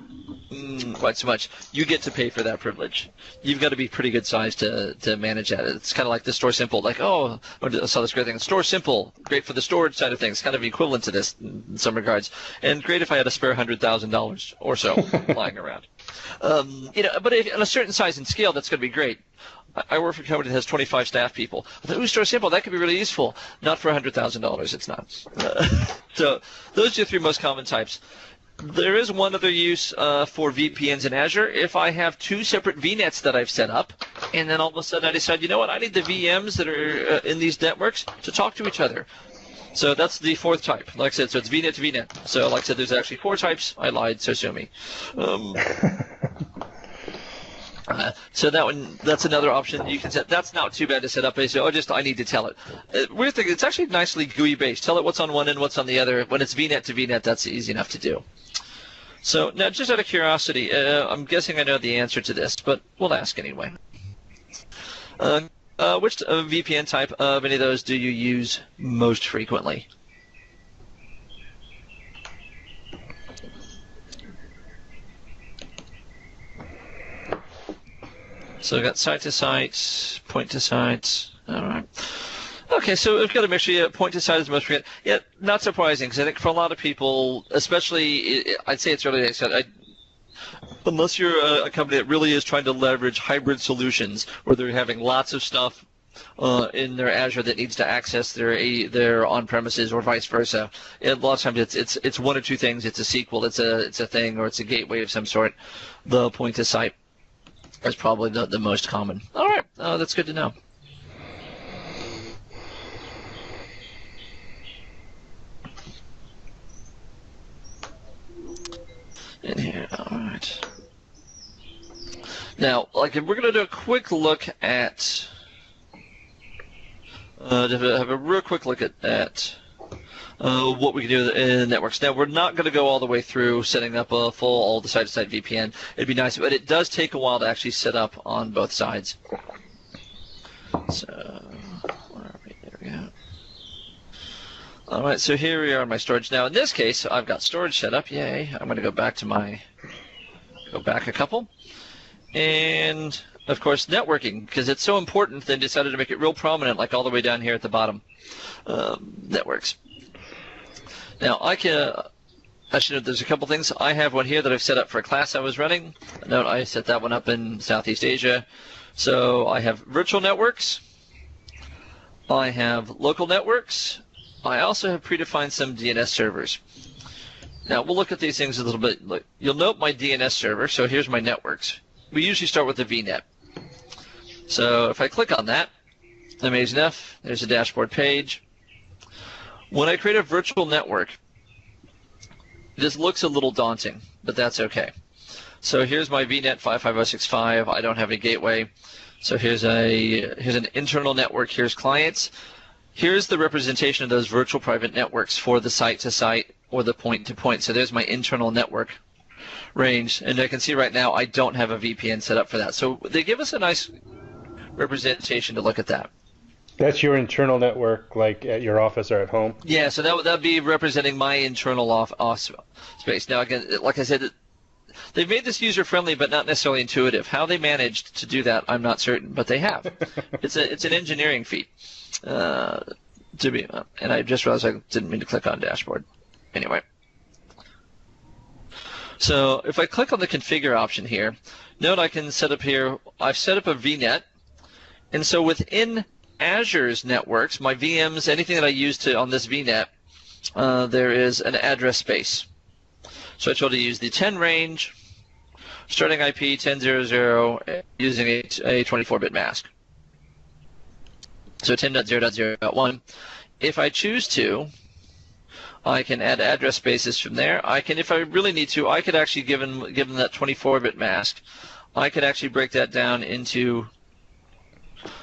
quite so much. You get to pay for that privilege. You've got to be pretty good size to manage that. It's kind of like the StoreSimple, like, I saw this great thing. StoreSimple, great for the storage side of things, kind of equivalent to this in some regards, and great if I had a spare $100,000 or so lying around. But on a certain size and scale, that's going to be great. I work for a company that has 25 staff people. I thought, StoreSimple, that could be really useful. Not for $100,000, it's not. So those are the three most common types. There is one other use for VPNs in Azure. If I have two separate VNets that I've set up, and then all of a sudden I decide, you know what, I need the VMs that are in these networks to talk to each other. So that's the fourth type. Like I said, so it's VNet to VNet. So like I said, there's actually four types. I lied, so sue me. So that's another option you can set. That's not too bad to set up. I need to tell it. Weird thing, it's actually nicely GUI based. Tell it what's on one end, what's on the other. When it's VNet to VNet, that's easy enough to do. So now, just out of curiosity, I'm guessing I know the answer to this, but we'll ask anyway. Which VPN type of any of those do you use most frequently? So I've got site to site, point to site. All right. Okay, so we've got to make sure point to site is the most frequent. Yeah, not surprising, because I think for a lot of people, especially, I'd say it's early days. Unless you're a company that really is trying to leverage hybrid solutions, where they're having lots of stuff in their Azure that needs to access their on-premises or vice versa. A lot of times it's one or two things. It's a SQL, it's a thing, or it's a gateway of some sort. The point to site is probably the most common. All right, that's good to know. In here, all right. Now, we're going to do a quick look at, have a real quick look at what we can do in networks. Now, we're not going to go all the way through setting up all the site-to-site VPN. It'd be nice, but it does take a while to actually set up on both sides. So, where are we? There we go. All right, so here we are in my storage. Now, in this case, I've got storage set up. Yay. I'm going to go back a couple. And, of course, networking, because it's so important, they decided to make it real prominent, like all the way down here at the bottom. Networks. Now, actually, there's a couple things. I have one here that I've set up for a class I was running. Note I set that one up in Southeast Asia. So I have virtual networks. I have local networks. I also have predefined some DNS servers. Now, we'll look at these things a little bit. You'll note my DNS server, so here's my networks. We usually start with the VNet. So if I click on that, amazing enough, there's a dashboard page. When I create a virtual network, this looks a little daunting, but that's okay. So here's my VNet 55065. I don't have a gateway. So here's an internal network. Here's clients. Here's the representation of those virtual private networks for the site-to-site or the point-to-point. So there's my internal network range. And I can see right now I don't have a VPN set up for that. So they give us a nice representation to look at that. That's your internal network, like at your office or at home? Yeah, so that would be representing my internal off space. Now, again, like I said, they've made this user-friendly but not necessarily intuitive. How they managed to do that, I'm not certain, but they have. It's an engineering feat. And I just realized I didn't mean to click on dashboard. Anyway, so if I click on the configure option here, note I can set up here. I've set up a VNet, and so within Azure's networks, my VMs, anything that I use on this VNet, there is an address space. So I told you to use the 10 range, starting IP 10.0.0, using a 24-bit mask. So 10.0.0.1. If I choose to, I can add address spaces from there. I can, if I really need to, I could actually, given that 24-bit mask, I could actually break that down into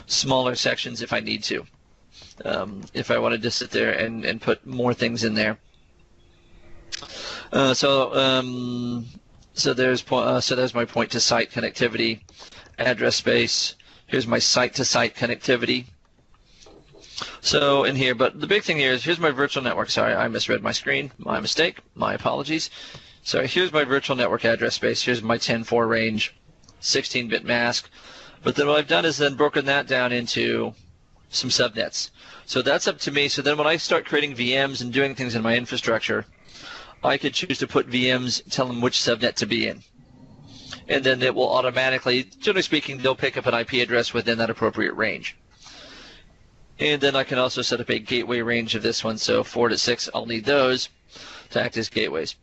smaller sections if I need to. If I wanted to sit there and put more things in there. So there's my point-to-site connectivity, address space. Here's my site-to-site connectivity. So in here, but the big thing here is here's my virtual network. Sorry, I misread my screen. My mistake. My apologies. So here's my virtual network address space. Here's my 10.4 range, 16-bit mask. But then what I've done is then broken that down into some subnets. So that's up to me. So then when I start creating VMs and doing things in my infrastructure, I could choose to put VMs, tell them which subnet to be in. And then it will automatically, generally speaking, they'll pick up an IP address within that appropriate range. And then I can also set up a gateway range of this one. So 4 to 6, I'll need those to act as gateways.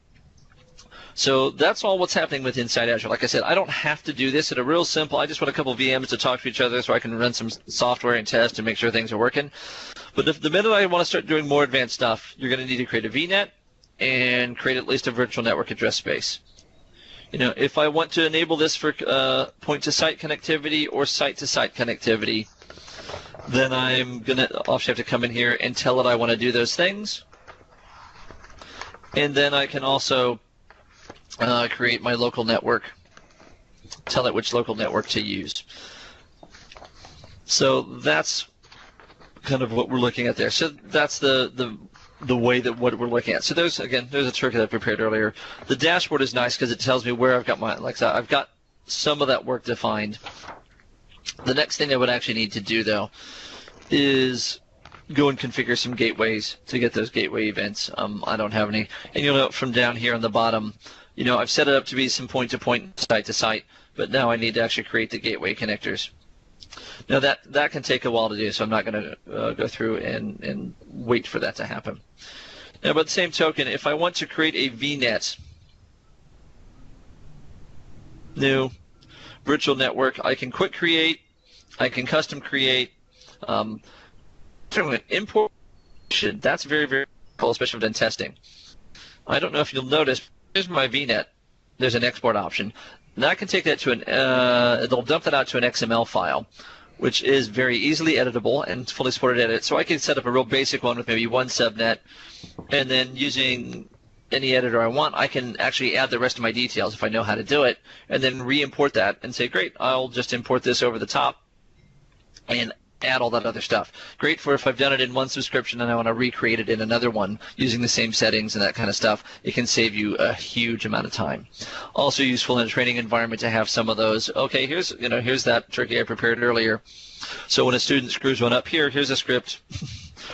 So that's all what's happening with inside Azure. Like I said, I don't have to do this. It's a real simple. I just want a couple of VMs to talk to each other so I can run some software and test and make sure things are working. But if the minute I want to start doing more advanced stuff, you're going to need to create a VNet and create at least a virtual network address space. You know, if I want to enable this for point-to-site connectivity or site-to-site connectivity, then I'm going to actually have to come in here and tell it I want to do those things. And then I can also create my local network, tell it which local network to use. So that's kind of what we're looking at there. So that's the way that what we're looking at. So there's a trick that I prepared earlier. The dashboard is nice because it tells me where I've got my, like I've got some of that work defined. The next thing I would actually need to do, though, is go and configure some gateways to get those gateway events. I don't have any. And you'll note from down here on the bottom, I've set it up to be some point-to-point, site-to-site, but now I need to actually create the gateway connectors. Now that can take a while to do, so I'm not going to go through and wait for that to happen. Now, by the same token, if I want to create a VNet, new virtual network, I can quick create, I can custom create, import. That's very, very cool, especially when testing. I don't know if you'll notice, here's my VNet. There's an export option. Now I can take that to it'll dump that out to an XML file, which is very easily editable and fully supported edit. So I can set up a real basic one with maybe one subnet, and then using any editor I want, I can actually add the rest of my details if I know how to do it, and then re-import that and say, great, I'll just import this over the top and add all that other stuff. Great for if I've done it in one subscription and I want to recreate it in another one using the same settings and that kind of stuff. It can save you a huge amount of time. Also useful in a training environment to have some of those. Okay, here's that turkey I prepared earlier. So when a student screws one up here, here's a script.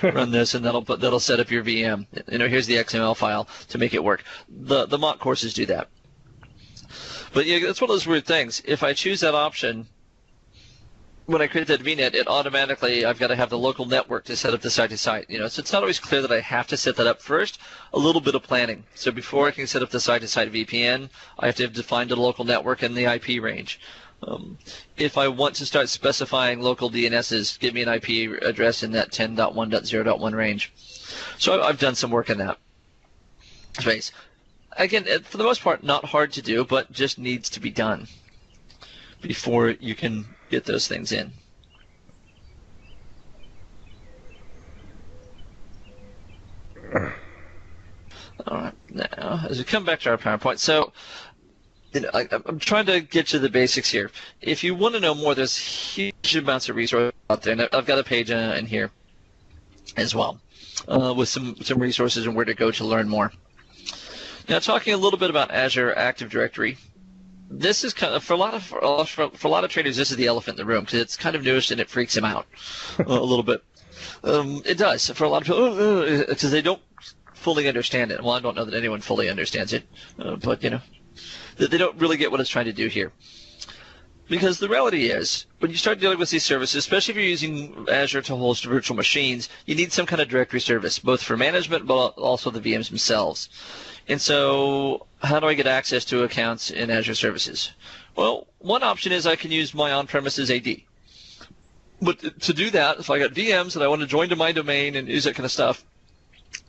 Run this, and that'll set up your VM. Here's the XML file to make it work. The mock courses do that. But yeah, that's one of those weird things. If I choose that option, when I create that VNet, it automatically, I've got to have the local network to set up the site-to-site. So it's not always clear that I have to set that up first. A little bit of planning. So before I can set up the site-to-site VPN, I have to have defined a local network and the IP range. If I want to start specifying local DNSs, give me an IP address in that 10.1.0.1 range. So I've done some work in that space. Again, for the most part, not hard to do, but just needs to be done before you can get those things in. All right, now as we come back to our PowerPoint, so I'm trying to get to the basics here. If you want to know more, there's huge amounts of resources out there, and I've got a page in here as well with some resources and where to go to learn more. Now, talking a little bit about Azure Active Directory. This is kind of for a lot of traders. This is the elephant in the room because it's kind of newish and it freaks them out a little bit. It does for a lot of people because they don't fully understand it. Well, I don't know that anyone fully understands it, but they don't really get what it's trying to do here. Because the reality is, when you start dealing with these services, especially if you're using Azure to host virtual machines, you need some kind of directory service, both for management but also the VMs themselves. And so how do I get access to accounts in Azure services? Well, one option is I can use my on-premises AD. But to do that, if I got VMs and I want to join to my domain and use that kind of stuff,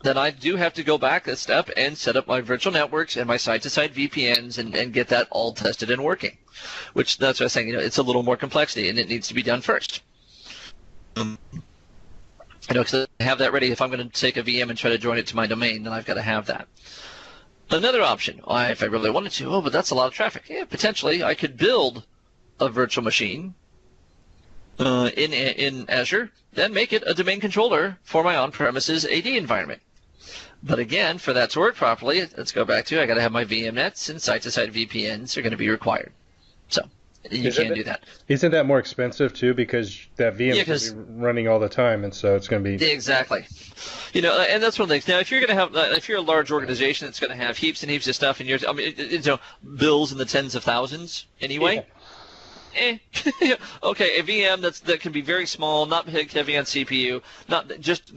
then I do have to go back a step and set up my virtual networks and my site-to-site VPNs and get that all tested and working. Which, that's what I was saying, it's a little more complexity and it needs to be done first. Because I have that ready. If I'm going to take a VM and try to join it to my domain, then I've got to have that. Another option, if I really wanted to, but that's a lot of traffic. Yeah, potentially I could build a virtual machine in Azure, then make it a domain controller for my on-premises AD environment. But again, for that to work properly, let's go back to I got to have my VM nets and site-to-site VPNs are going to be required. So you can't do that. Isn't that more expensive too? Because that VM is going to be running all the time, and so it's going to be exactly. And that's one of the things. Now, if you're going to have, if you're a large organization that's going to have heaps and heaps of stuff, and bills in the tens of thousands anyway. Yeah. Okay, a VM that can be very small, not heavy on CPU, not just.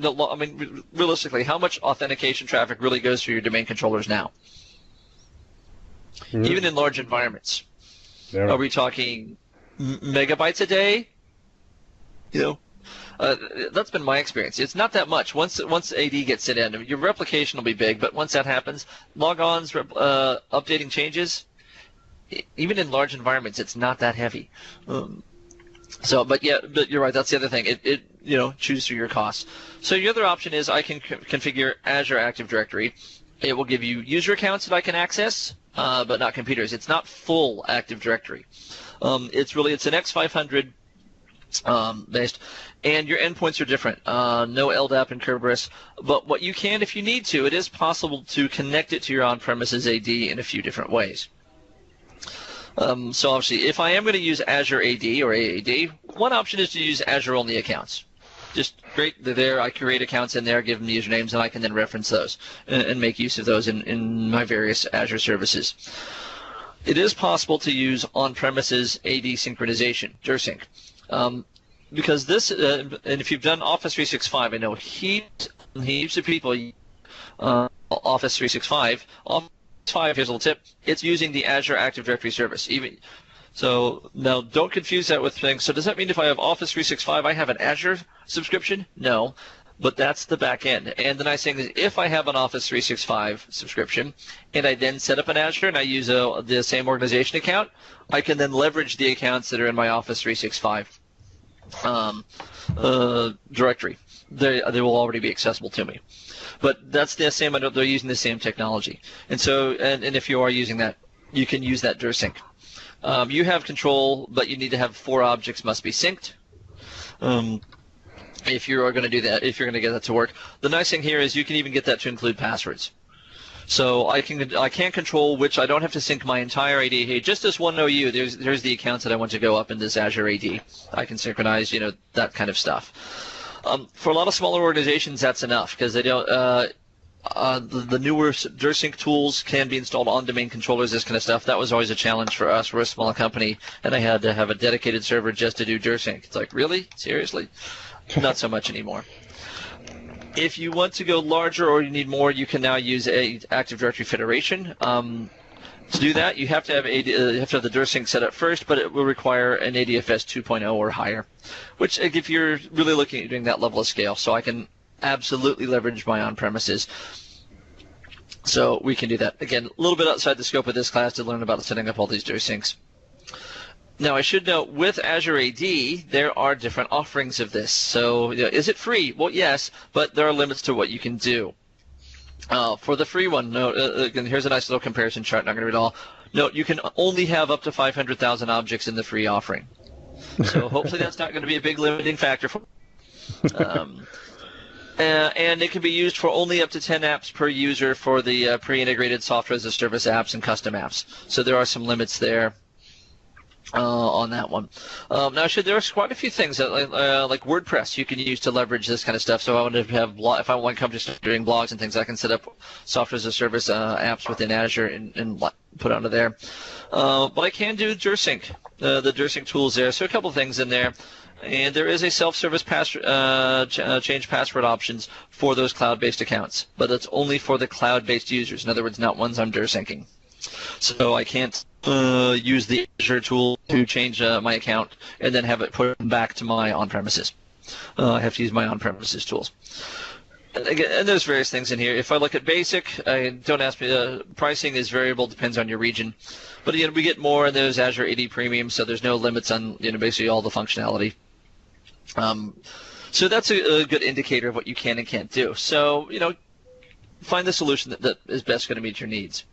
Realistically, how much authentication traffic really goes through your domain controllers now? Mm-hmm. Even in large environments. Yeah. Are we talking megabytes a day? That's been my experience. It's not that much. Once AD gets it in, your replication will be big, but once that happens, logons, updating changes, even in large environments, it's not that heavy. But you're right. That's the other thing. It choose through your costs. So your other option is I can configure Azure Active Directory. It will give you user accounts that I can access, but not computers. It's not full Active Directory. It's an X500 based, and your endpoints are different. No LDAP and Kerberos, but what you can, if you need to, it is possible to connect it to your on-premises AD in a few different ways. So obviously, if I am going to use Azure AD or AAD, one option is to use Azure-only accounts. Just great, they're there. I create accounts in there, give them usernames, and I can then reference those and make use of those in my various Azure services. It is possible to use on-premises AD synchronization, DirSync, because this, and if you've done Office 365, I know heaps of people Office 365. Office 5, here's a little tip, it's using the Azure Active Directory service. So now don't confuse that with things. So does that mean if I have Office 365, I have an Azure subscription? No, but that's the back end. And the nice thing is if I have an Office 365 subscription and I then set up an Azure and I use the same organization account, I can then leverage the accounts that are in my Office 365 directory. They will already be accessible to me. But that's the same, they're using the same technology. And so, and if you are using that, you can use that DirSync. You have control, but you need to have 4 objects must be synced. If you are going to do that, if you're going to get that to work. The nice thing here is you can even get that to include passwords. So I can control which I don't have to sync my entire AD. Hey, just this one OU, there's the accounts that I want to go up in this Azure AD. I can synchronize, that kind of stuff. For a lot of smaller organizations, that's enough because they don't. The newer DirSync tools can be installed on domain controllers, this kind of stuff. That was always a challenge for us. We're a small company, and I had to have a dedicated server just to do DirSync. It's like, really? Seriously? Not so much anymore. If you want to go larger or you need more, you can now use a Active Directory Federation. To do that, you have to have the DirSync set up first, but it will require an ADFS 2.0 or higher, which if you're really looking at doing that level of scale, so I can absolutely leverage my on-premises. So we can do that. Again, a little bit outside the scope of this class to learn about setting up all these DirSyncs. Now, I should note, with Azure AD, there are different offerings of this. So is it free? Well, yes, but there are limits to what you can do. For the free one, note, again, here's a nice little comparison chart. Not going to read it all. Note, you can only have up to 500,000 objects in the free offering. So hopefully that's not going to be a big limiting factor. And it can be used for only up to 10 apps per user for the pre-integrated software as a service apps and custom apps. So there are some limits there on that one. Now, there's quite a few things that, like WordPress you can use to leverage this kind of stuff. So I want to have, if I want to come just doing blogs and things, I can set up software as a service apps within Azure and put onto there. But I can do DirSync, the DirSync tools there. So a couple things in there. And there is a self-service change password options for those cloud-based accounts, but that's only for the cloud-based users. In other words, not ones I'm DirSyncing. So I can't use the Azure tool to change my account and then have it put back to my on-premises. I have to use my on-premises tools. And there's various things in here. If I look at basic, don't ask me. Pricing is variable, depends on your region. But again, we get more, and there's Azure AD Premium, so there's no limits on basically all the functionality. So that's a good indicator of what you can and can't do. So find the solution that is best going to meet your needs.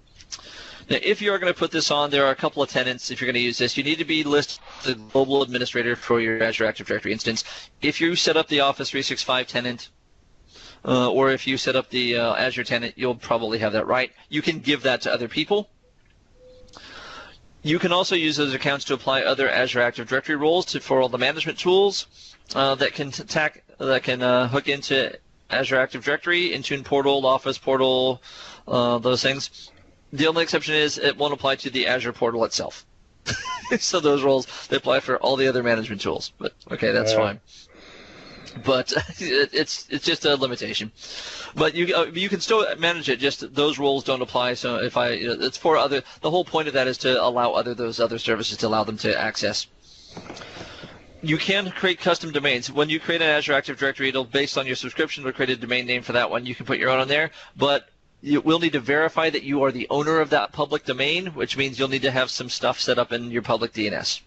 Now, if you're going to put this on, there are a couple of tenants. If you're going to use this, you need to be listed as the global administrator for your Azure Active Directory instance. If you set up the Office 365 tenant, or if you set up the Azure tenant, you'll probably have that right. You can give that to other people. You can also use those accounts to apply other Azure Active Directory roles for all the management tools that can hook into Azure Active Directory, Intune Portal, Office Portal, those things. The only exception is it won't apply to the Azure Portal itself. So those roles, they apply for all the other management tools. But okay, that's fine. But it's just a limitation. But you can still manage it. Just those roles don't apply. So if it's for other. The whole point of that is to allow those other services to allow them to access. You can create custom domains. When you create an Azure Active Directory, it'll based on your subscription, it'll create a domain name for that one. You can put your own on there, but you will need to verify that you are the owner of that public domain, which means you'll need to have some stuff set up in your public DNS.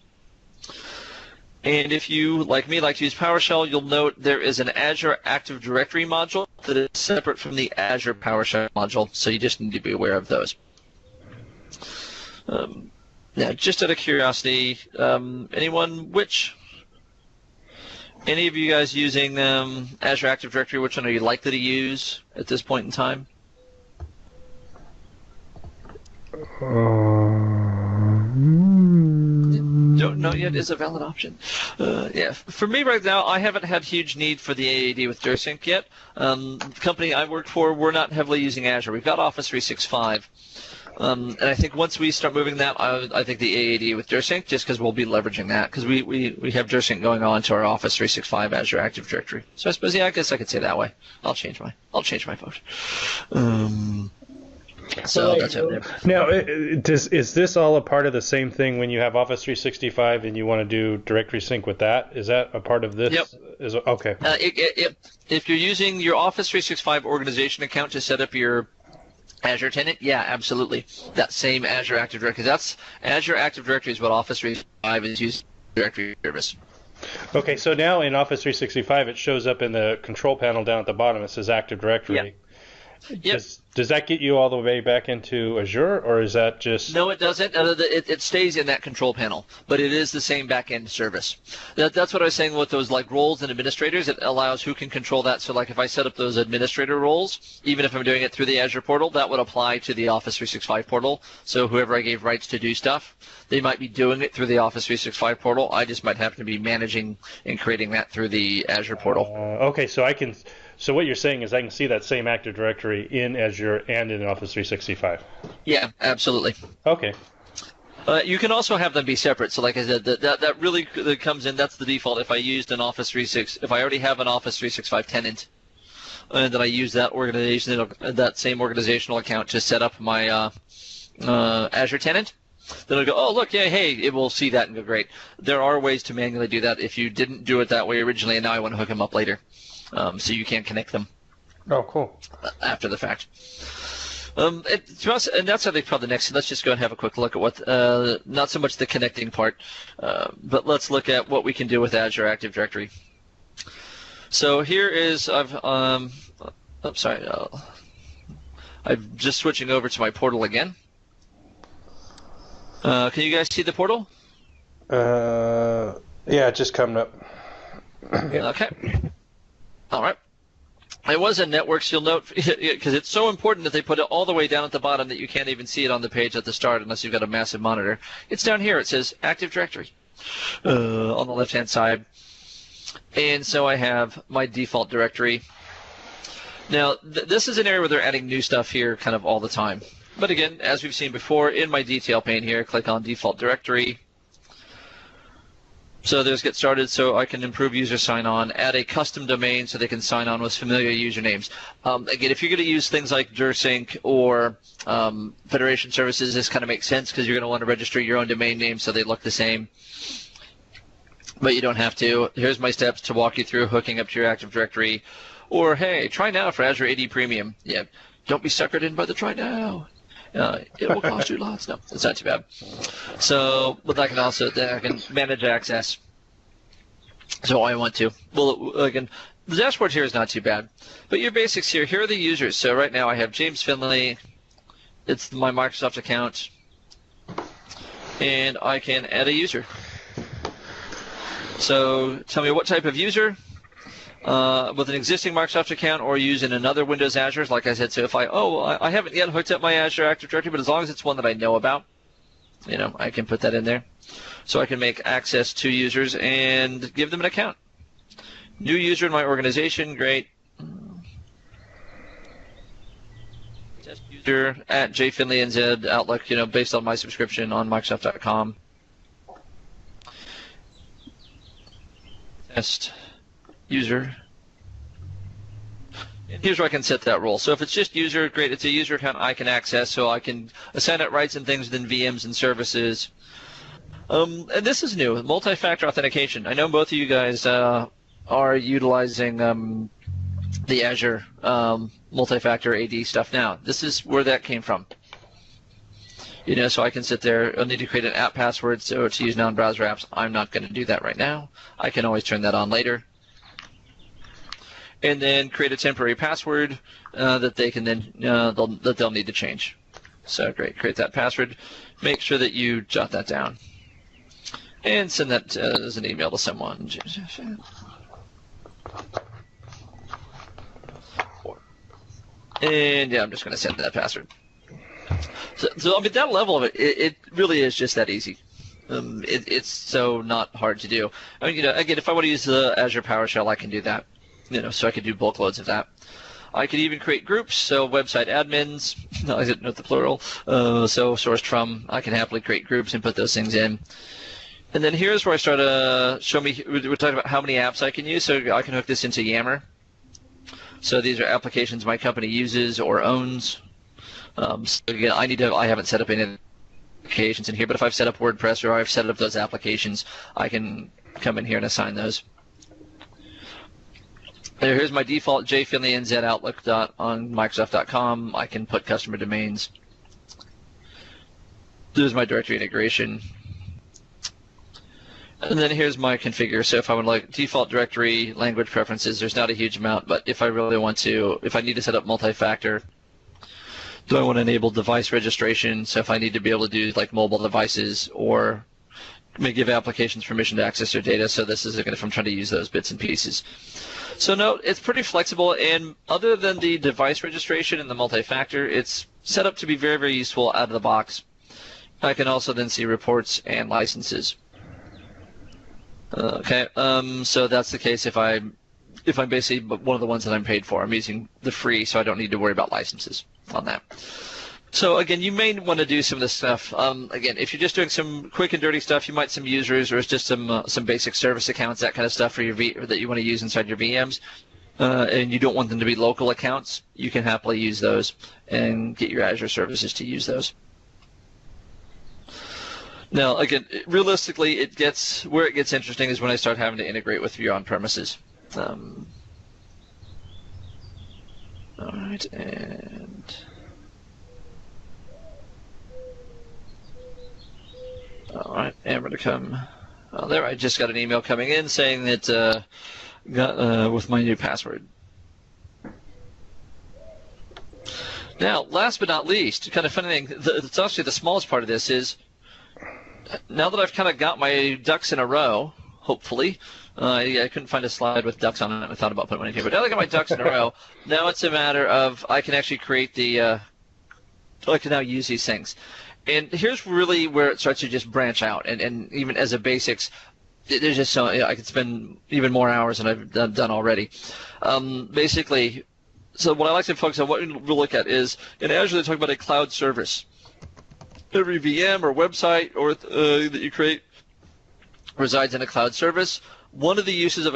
And if you, like me, like to use PowerShell, you'll note there is an Azure Active Directory module that is separate from the Azure PowerShell module, so you just need to be aware of those. Now, just out of curiosity, any of you guys using Azure Active Directory, which one are you likely to use at this point in time? note yet is a valid option. Yeah, for me right now, I haven't had huge need for the AAD with DirSync yet. The company I work for, we're not heavily using Azure. We've got Office 365. And I think once we start moving that, I think the AAD with DirSync, just because we'll be leveraging that, because we have DirSync going on to our Office 365 Azure Active Directory. So I suppose, yeah, I guess I could say that way. I'll change my vote. So that's it. Now, is this all a part of the same thing when you have Office 365 and you want to do directory sync with that? Is that a part of this? Yep. Okay. If you're using your Office 365 organization account to set up your Azure tenant, yeah, absolutely. That same Azure Active Directory. That's Azure Active Directory is what Office 365 is used directory service. Okay, so now in Office 365, it shows up in the control panel down at the bottom. It says Active Directory. Yep. Does that get you all the way back into Azure, or is that just... No, it doesn't. It stays in that control panel, but it is the same back-end service. That's what I was saying with those like roles and administrators. It allows who can control that. So like if I set up those administrator roles, even if I'm doing it through the Azure portal, that would apply to the Office 365 portal. So whoever I gave rights to do stuff, they might be doing it through the Office 365 portal. I just might happen to be managing and creating that through the Azure portal. Okay, so I can... So what you're saying is I can see that same Active Directory in Azure and in Office 365. Yeah, absolutely. Okay. You can also have them be separate. So like I said, that really comes in. That's the default. If I used an Office 365, if I already have an Office 365 tenant, and then I use that same organizational account to set up my Azure tenant, then it'll go, oh, look, yeah, hey, it will see that and go, great. There are ways to manually do that if you didn't do it that way originally, and now I want to hook them up later. So you can't connect them. Oh, cool. After the fact. And that's I think probably the next. Let's just go and have a quick look at what, not so much the connecting part, but let's look at what we can do with Azure Active Directory. So here is, I'm just switching over to my portal again. Can you guys see the portal? Yeah, it's just coming up. Okay. All right. It was in networks, you'll note, because it's so important that they put it all the way down at the bottom that you can't even see it on the page at the start unless you've got a massive monitor. It's down here. It says Active Directory on the left-hand side. And so I have my default directory. Now, this is an area where they're adding new stuff here kind of all the time. But again, as we've seen before, in my detail pane here, click on Default Directory. So there's Get Started, so I can improve user sign-on, add a custom domain so they can sign on with familiar usernames. Again, if you're going to use things like DirSync or Federation Services, this kind of makes sense because you're going to want to register your own domain name so they look the same. But you don't have to. Here's my steps to walk you through hooking up to your Active Directory. Or, hey, try now for Azure AD Premium. Yeah, don't be suckered in by the try now. It will cost you lots. No, it's not too bad. So, but I can manage access. So I want to. Well, again, the dashboard here is not too bad. But your basics here are the users. So right now I have James Finley. It's my Microsoft account. And I can add a user. So tell me what type of user. With an existing Microsoft account or using another Windows Azure, like I said, so if I haven't yet hooked up my Azure Active Directory, but as long as it's one that I know about, I can put that in there. So I can make access to users and give them an account. New user in my organization, great. Test user at jfinleynz Outlook, based on my subscription on Microsoft.com. Test user. And here's where I can set that role. So if it's just user, great, it's a user account I can access, so I can assign it rights and things within VMs and services. And this is new, multi-factor authentication. I know both of you guys are utilizing the Azure multi-factor AD stuff now. This is where that came from. So I can sit there, I'll need to create an app password so to use non-browser apps. I'm not going to do that right now. I can always turn that on later. And then create a temporary password that they can then they'll need to change. So great, create that password. Make sure that you jot that down, and send that as an email to someone. And yeah, I'm just going to send that password. So I mean, that level of it really is just that easy. It's so not hard to do. I mean, again, if I want to use the Azure PowerShell, I can do that. So I could do bulk loads of that. I could even create groups, so website admins, no, I didn't note the plural, so sourced from, I can happily create groups and put those things in. And then here's where I start to show me, we're talking about how many apps I can use, so I can hook this into Yammer. So these are applications my company uses or owns. So again, I haven't set up any applications in here, but if I've set up WordPress or I've set up those applications, I can come in here and assign those. Here's my default jfinleynzoutlook on Microsoft.com. I can put customer domains. There's my directory integration. And then here's my configure. So if I would like default directory, language preferences, there's not a huge amount, but if I really want to, if I need to set up multi-factor, do I want to enable device registration? So if I need to be able to do like mobile devices or may give applications permission to access their data. So this is if I'm trying to use those bits and pieces. So no, it's pretty flexible, and other than the device registration and the multi-factor, it's set up to be very, very useful out of the box. I can also then see reports and licenses. Okay, so that's the case if I'm basically one of the ones that I'm paid for. I'm using the free, so I don't need to worry about licenses on that. So again, you may want to do some of this stuff. Again, if you're just doing some quick and dirty stuff, you might some users, or it's just some basic service accounts, that kind of stuff for your that you want to use inside your VMs, and you don't want them to be local accounts. You can happily use those and get your Azure services to use those. Now, again, realistically, where it gets interesting is when I start having to integrate with your on-premises. All right, and all right, and we're going to come. Oh, there, I just got an email coming in saying that with my new password. Now, last but not least, kind of funny thing, it's actually the smallest part of this is, now that I've kind of got my ducks in a row, hopefully, I couldn't find a slide with ducks on it. I thought about putting one in here, but now that I got my ducks in a row, now it's a matter of I can actually create I can now use these things. And here's really where it starts to just branch out, and even as a basics, there's just so I could spend even more hours than I've done already. Basically, so what I like to focus on, what we'll look at is, in Azure they talk about a cloud service. Every VM or website or that you create resides in a cloud service. One of the uses of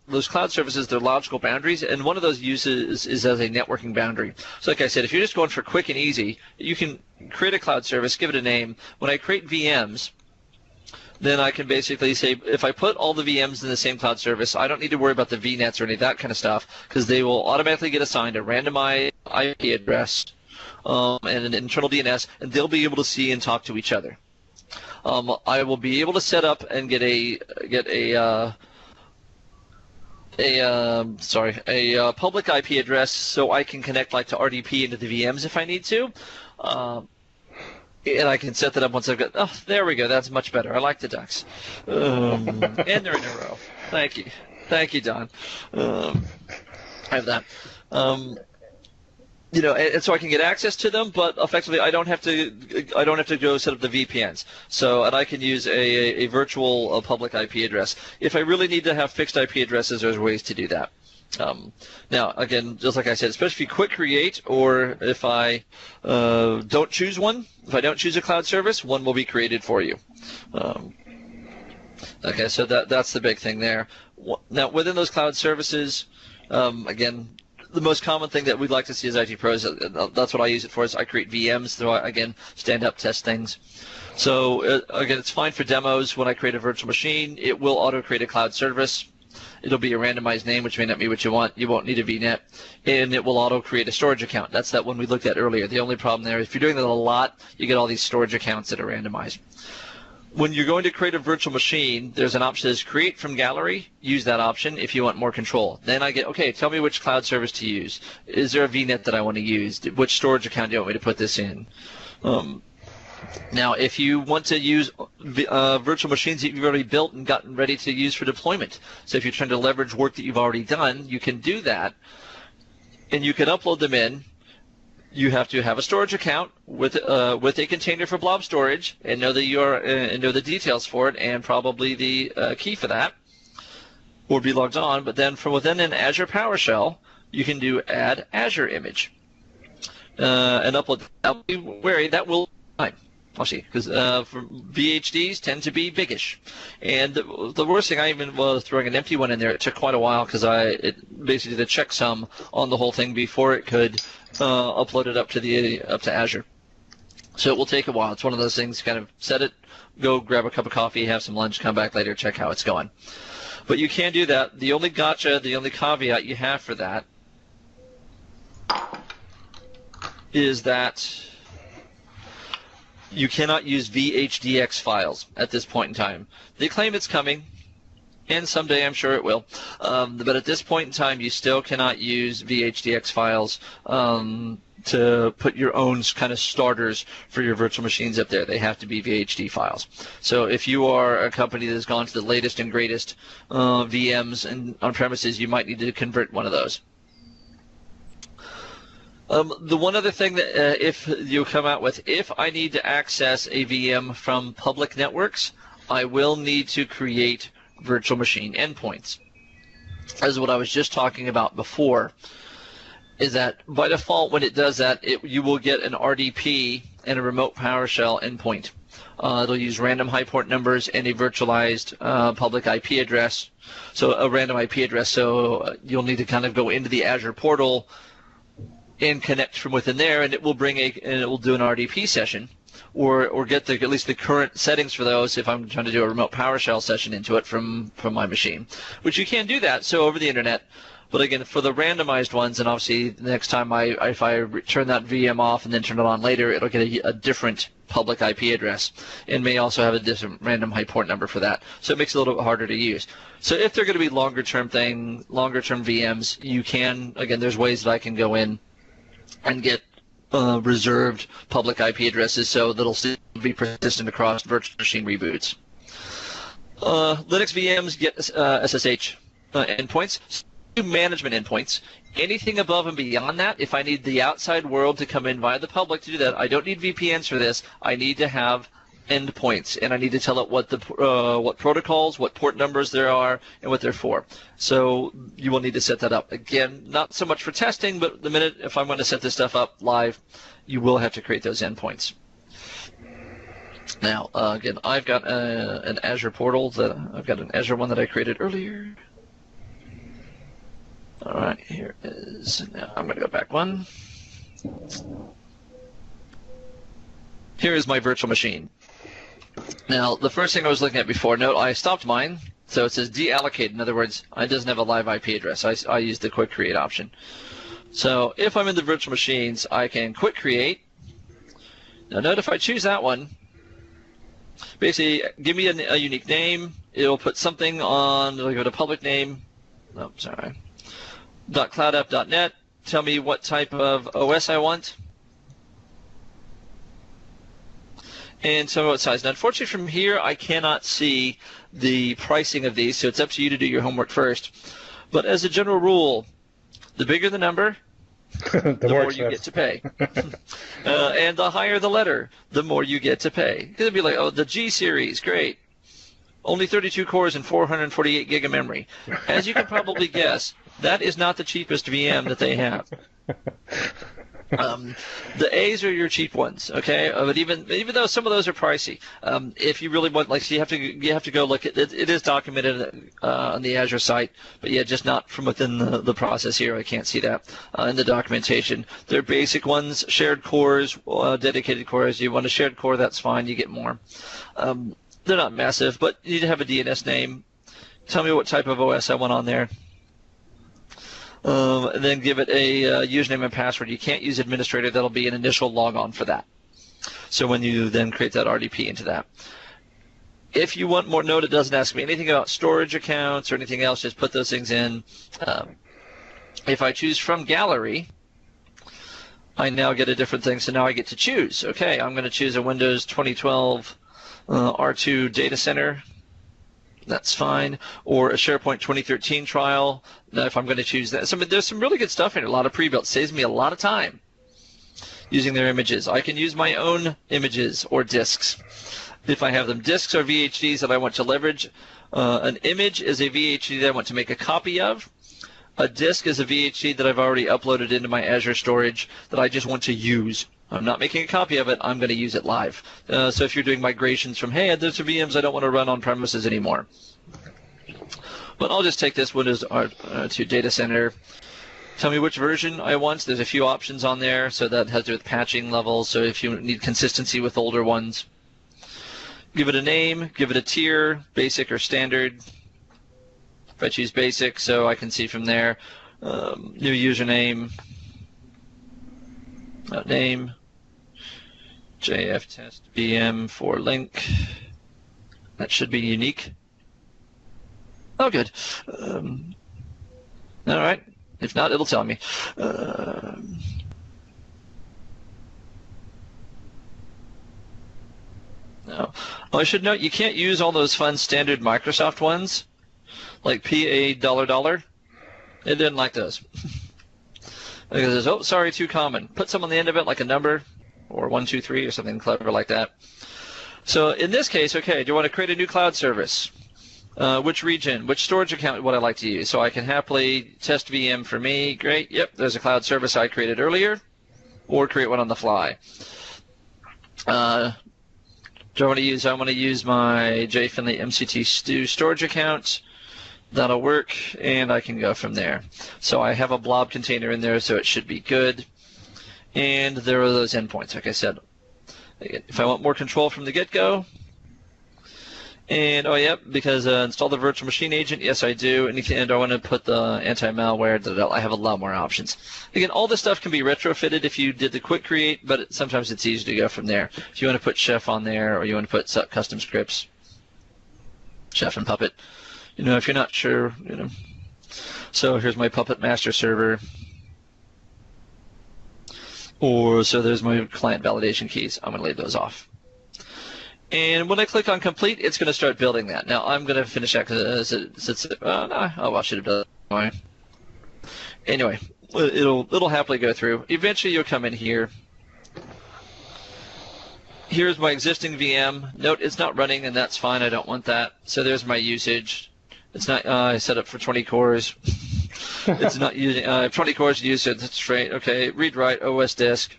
those cloud services, they're logical boundaries, and one of those uses is as a networking boundary. So like I said, if you're just going for quick and easy, you can create a cloud service, give it a name. When I create VMs, then I can basically say, if I put all the VMs in the same cloud service, I don't need to worry about the VNets or any of that kind of stuff, because they will automatically get assigned a randomized IP address and an internal DNS, and they'll be able to see and talk to each other. I will be able to set up and get a public IP address, so I can connect like to RDP into the VMs if I need to, and I can set that up once I've got. Oh, there we go. That's much better. I like the ducks, and they're in a row. Thank you, Don. I have that. And so I can get access to them, but effectively I don't have to go set up the VPNs. So, and I can use a virtual public IP address. If I really need to have fixed IP addresses, there's ways to do that. Now, again, just like I said, especially if you quick create, or if I don't choose one, if I don't choose a cloud service, one will be created for you. Okay, so that's the big thing there. Now, within those cloud services, again, the most common thing that we'd like to see as IT pros, that's what I use it for, is I create VMs, so I, again, stand up, test things. So, again, it's fine for demos. When I create a virtual machine, it will auto-create a cloud service. It'll be a randomized name, which may not be what you want. You won't need a VNet. And it will auto-create a storage account. That's that one we looked at earlier. The only problem there, if you're doing that a lot, you get all these storage accounts that are randomized. When you're going to create a virtual machine, there's an option that says create from gallery. Use that option if you want more control. Then I get, okay, tell me which cloud service to use. Is there a VNet that I want to use? Which storage account do you want me to put this in? Now, if you want to use virtual machines that you've already built and gotten ready to use for deployment, so if you're trying to leverage work that you've already done, you can do that, and you can upload them in. you have to have a storage account with a container for blob storage and know the details for it and probably the key for that, or be logged on. But then from within an Azure PowerShell, you can do add Azure image and upload. I'll be wary that will time. I'll see, because VHDs tend to be biggish, and the worst thing, I even was throwing an empty one in there. It took quite a while because it basically did a checksum on the whole thing before it could upload it up to Azure. So it will take a while. It's one of those things. Kind of set it, go grab a cup of coffee, have some lunch, come back later, check how it's going. But you can do that. The only caveat you have for that is that you cannot use VHDX files at this point in time. They claim it's coming, and someday I'm sure it will. But at this point in time, you still cannot use VHDX files to put your own kind of starters for your virtual machines up there. They have to be VHD files. So if you are a company that has gone to the latest and greatest VMs and on premises, you might need to convert one of those. The one other thing that if you come out with, if I need to access a VM from public networks, I will need to create virtual machine endpoints. As what I was just talking about before, is that by default when it does that, you will get an RDP and a remote PowerShell endpoint. It'll use random high port numbers and a virtualized public IP address. So a random IP address, so you'll need to kind of go into the Azure Portal and connect from within there, and it will do an RDP session, or get at least the current settings for those if I'm trying to do a remote PowerShell session into it from my machine, which you can do that over the internet. But again, for the randomized ones, and obviously the next time if I turn that VM off and then turn it on later, it'll get a different public IP address and may also have a different random high port number for that. So it makes it a little bit harder to use. So if they're going to be longer term VMs, you can, again, there's ways that I can go in and get reserved public IP addresses so that'll still be persistent across virtual machine reboots. Linux VMs get SSH endpoints, management endpoints. Anything above and beyond that, if I need the outside world to come in via the public to do that, I don't need VPNs for this. I need to have endpoints, and I need to tell it what protocols, what port numbers there are, and what they're for. So you will need to set that up. Again, not so much for testing, but the minute if I'm going to set this stuff up live, you will have to create those endpoints. Now, again, I've got an Azure portal I've got an Azure one that I created earlier. All right, here it is. Now I'm going to go back one. Here is my virtual machine. Now, the first thing I was looking at before, note I stopped mine, so it says deallocate. In other words, it doesn't have a live IP address. I use the quick create option. So if I'm in the virtual machines, I can quick create. Now, note if I choose that one, basically give me a unique name. It'll put something on, it'll give it a public name. Oh, sorry. .cloudapp.net. Tell me what type of OS I want. And tell me what size. Now, unfortunately, from here, I cannot see the pricing of these, so it's up to you to do your homework first. But as a general rule, the bigger the number, the more you get to pay. And the higher the letter, the more you get to pay. It'll be like, oh, the G series, great. Only 32 cores and 448 gig of memory. As you can probably guess, that is not the cheapest VM that they have. The A's are your cheap ones, okay? But even though some of those are pricey, if you really want, you have to go look at it. It is documented on the Azure site, but yeah, just not from within the process here. I can't see that in the documentation. They're basic ones, shared cores, dedicated cores. You want a shared core, that's fine. You get more. They're not massive, but you need to have a DNS name. Tell me what type of OS I want on there. And then give it a username and password. You can't use administrator. That'll be an initial logon for that. So when you then create that RDP into that. If you want more, note it doesn't ask me anything about storage accounts or anything else. Just put those things in. If I choose from gallery, I now get a different thing. So now I get to choose. Okay, I'm going to choose a Windows 2012 R2 data center. That's fine. Or a SharePoint 2013 trial. Now, if I'm going to choose that. So there's some really good stuff in it. A lot of pre-built. Saves me a lot of time. using their images. I can use my own images or disks if I have them. Disks are VHDs that I want to leverage. An image is a VHD that I want to make a copy of. A disk is a VHD that I've already uploaded into my Azure storage that I just want to use. I'm not making a copy of it. I'm going to use it live. So if you're doing migrations from, hey, there's VMs I don't want to run on premises anymore. But I'll just take this one as to data center. Tell me which version I want. There's a few options on there, so that has to do with patching levels. So if you need consistency with older ones, give it a name, give it a tier, basic or standard. If I choose basic, so I can see from there, new username, name, JF test VM for link. That should be unique. Oh, good. All right. If not, it'll tell me. No. Oh, I should note you can't use all those fun standard Microsoft ones, like $. It didn't like those. Because it says, oh, sorry, too common. Put some on the end of it, like a number, or 1, 2, 3, or something clever like that. So in this case, okay, do you want to create a new cloud service? Which region, which storage account would I like to use? So I can happily test VM for me. Great. Yep, there's a cloud service I created earlier, or create one on the fly. Do I want to use? I want to use my Finley MCT Stew storage account. That'll work, and I can go from there. So I have a blob container in there, so it should be good. And there are those endpoints, like I said. If I want more control from the get-go, and, oh, yep, because install the virtual machine agent, yes, I do. And I want to put the anti-malware, I have a lot more options. Again, all this stuff can be retrofitted if you did the quick create, but sometimes it's easy to go from there. If you want to put Chef on there, or you want to put custom scripts, Chef and Puppet, if you're not sure, So here's my Puppet master server. So there's my client validation keys. I'm going to leave those off. And when I click on complete, it's going to start building that. Now I'm going to finish that because I should have done it anyway. It'll happily go through. Eventually you'll come in here. Here's my existing VM. Note it's not running, and that's fine. I don't want that. So there's my usage. It's not. I set up for 20 cores. It's not using 20 cores usage. That's straight. Okay. Read write OS disk.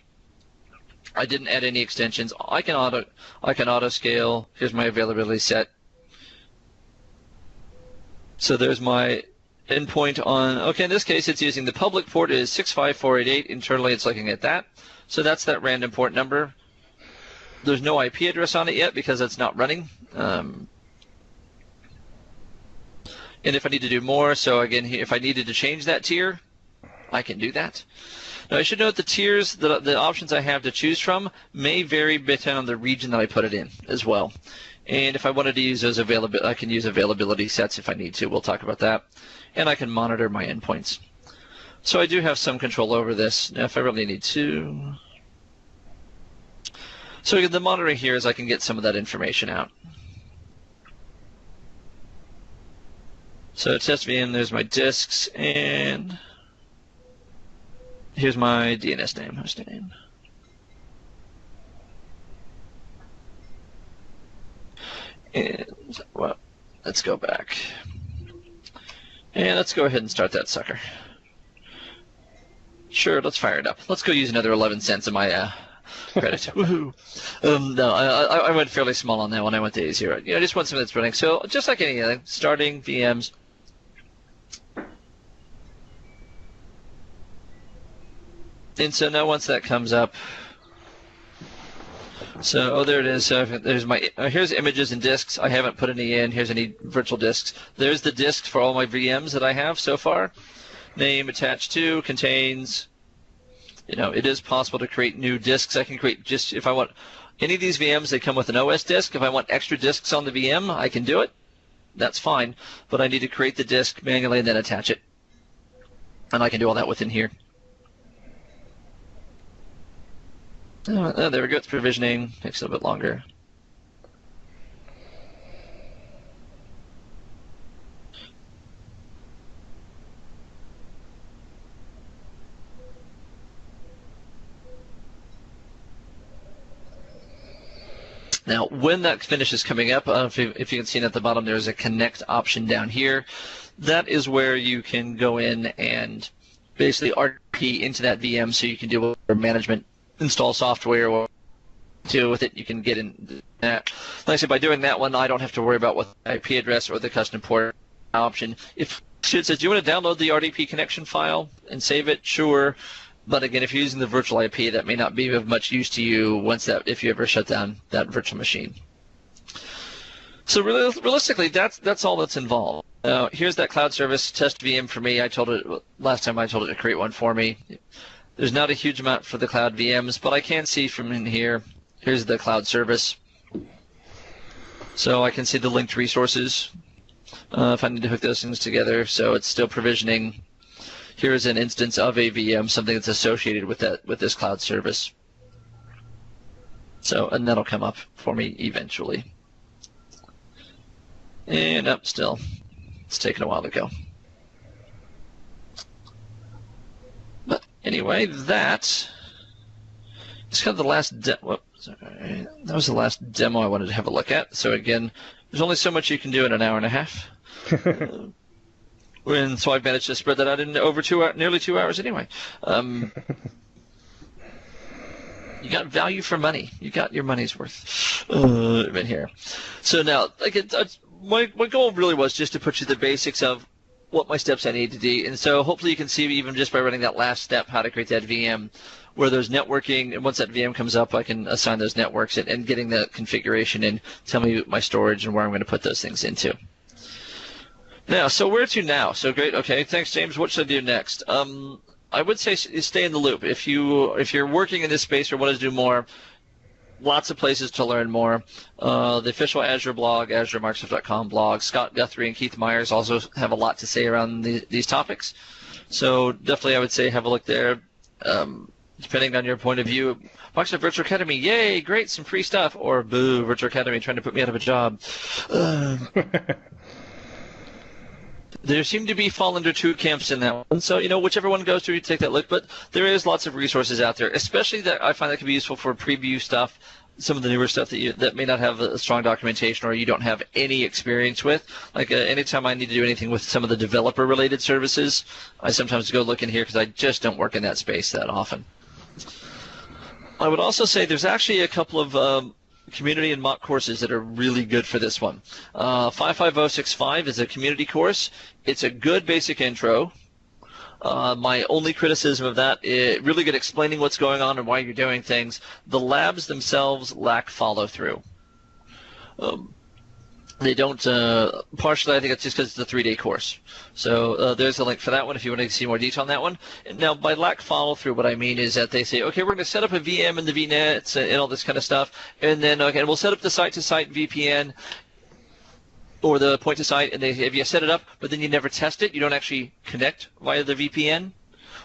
I didn't add any extensions. I can auto scale. Here's my availability set. So there's my endpoint on. Okay, in this case, it's using the public port is 65488. Internally, it's looking at that. So that's that random port number. There's no IP address on it yet because it's not running. And if I need to do more, so again, if I needed to change that tier, I can do that. Now, I should note the tiers, the options I have to choose from may vary based on the region that I put it in as well. And if I wanted to use those I can use availability sets if I need to. We'll talk about that. And I can monitor my endpoints. So I do have some control over this. Now, if I really need to. So the monitoring here is I can get some of that information out. So test VM, there's my disks, and here's my DNS name, host name. And well, let's go back. And let's go ahead and start that sucker. Sure, let's fire it up. Let's go use another 11 cents of my credit. Woohoo! No, I went fairly small on that one. I went to A0. I just want something that's running. So just like anything, starting VMs. And so now once that comes up, so there it is. So there's my here's images and disks. I haven't put any in. Here's any virtual disks. There's the disks for all my VMs that I have so far. Name attached to contains. It is possible to create new disks. I can create just if I want any of these VMs. They come with an OS disk. If I want extra disks on the VM, I can do it. That's fine. But I need to create the disk manually and then attach it. And I can do all that within here. Oh, there we go. It's provisioning. Takes a little bit longer. Now, when that finishes coming up, if you can see at the bottom, there's a connect option down here. That is where you can go in and basically RP into that VM so you can do management, install software, or deal with it. You can get in that. Like I said, by doing that one, I don't have to worry about what the IP address or the custom port option. If it says, do you want to download the RDP connection file and save it? Sure. But again, if you're using the virtual IP, that may not be of much use to you if you ever shut down that virtual machine. So realistically, that's all that's involved. Here's that cloud service test VM for me. Last time I told it to create one for me. There's not a huge amount for the cloud VMs, but I can see from in here. Here's the cloud service. So I can see the linked resources if I need to hook those things together. So it's still provisioning. Here's an instance of a VM, something that's associated with this cloud service. And that'll come up for me eventually. And up still. It's taken a while to go. But anyway, that is kind of the last that was the last demo I wanted to have a look at. So again, there's only so much you can do in an hour and a half. So I've managed to spread that out in over nearly 2 hours anyway. You got value for money. You got your money's worth in here. So now, my goal really was just to put you the basics of what my steps I need to do. And so hopefully you can see even just by running that last step how to create that VM where there's networking. And once that VM comes up, I can assign those networks and getting the configuration and tell me my storage and where I'm going to put those things into. Now, so where to now? So great. Okay, thanks, James. What should I do next? I would say stay in the loop. If you're working in this space or want to do more, lots of places to learn more. The official Azure blog, AzureMicrosoft.com blog. Scott Guthrie and Keith Myers also have a lot to say around these topics. So definitely, I would say have a look there. Depending on your point of view, Microsoft Virtual Academy, yay, great, some free stuff, or boo, Virtual Academy trying to put me out of a job. There seem to be fall under two camps in that one. So, whichever one goes to, you take that look. But there is lots of resources out there, especially that I find that can be useful for preview stuff, some of the newer stuff that may not have a strong documentation or you don't have any experience with. Like anytime I need to do anything with some of the developer-related services, I sometimes go look in here because I just don't work in that space that often. I would also say there's actually a couple of community and mock courses that are really good for this one. 55065 is a community course. It's a good basic intro. My only criticism of that is really good explaining what's going on and why you're doing things. The labs themselves lack follow-through. They don't, partially I think it's just because it's a 3-day course. So there's a link for that one if you want to see more detail on that one. Now, by lack follow-through, what I mean is that they say, okay, we're going to set up a VM in the VNets and all this kind of stuff, and then, okay, we'll set up the site-to-site VPN or the point-to-site, and if you set it up, but then you never test it, you don't actually connect via the VPN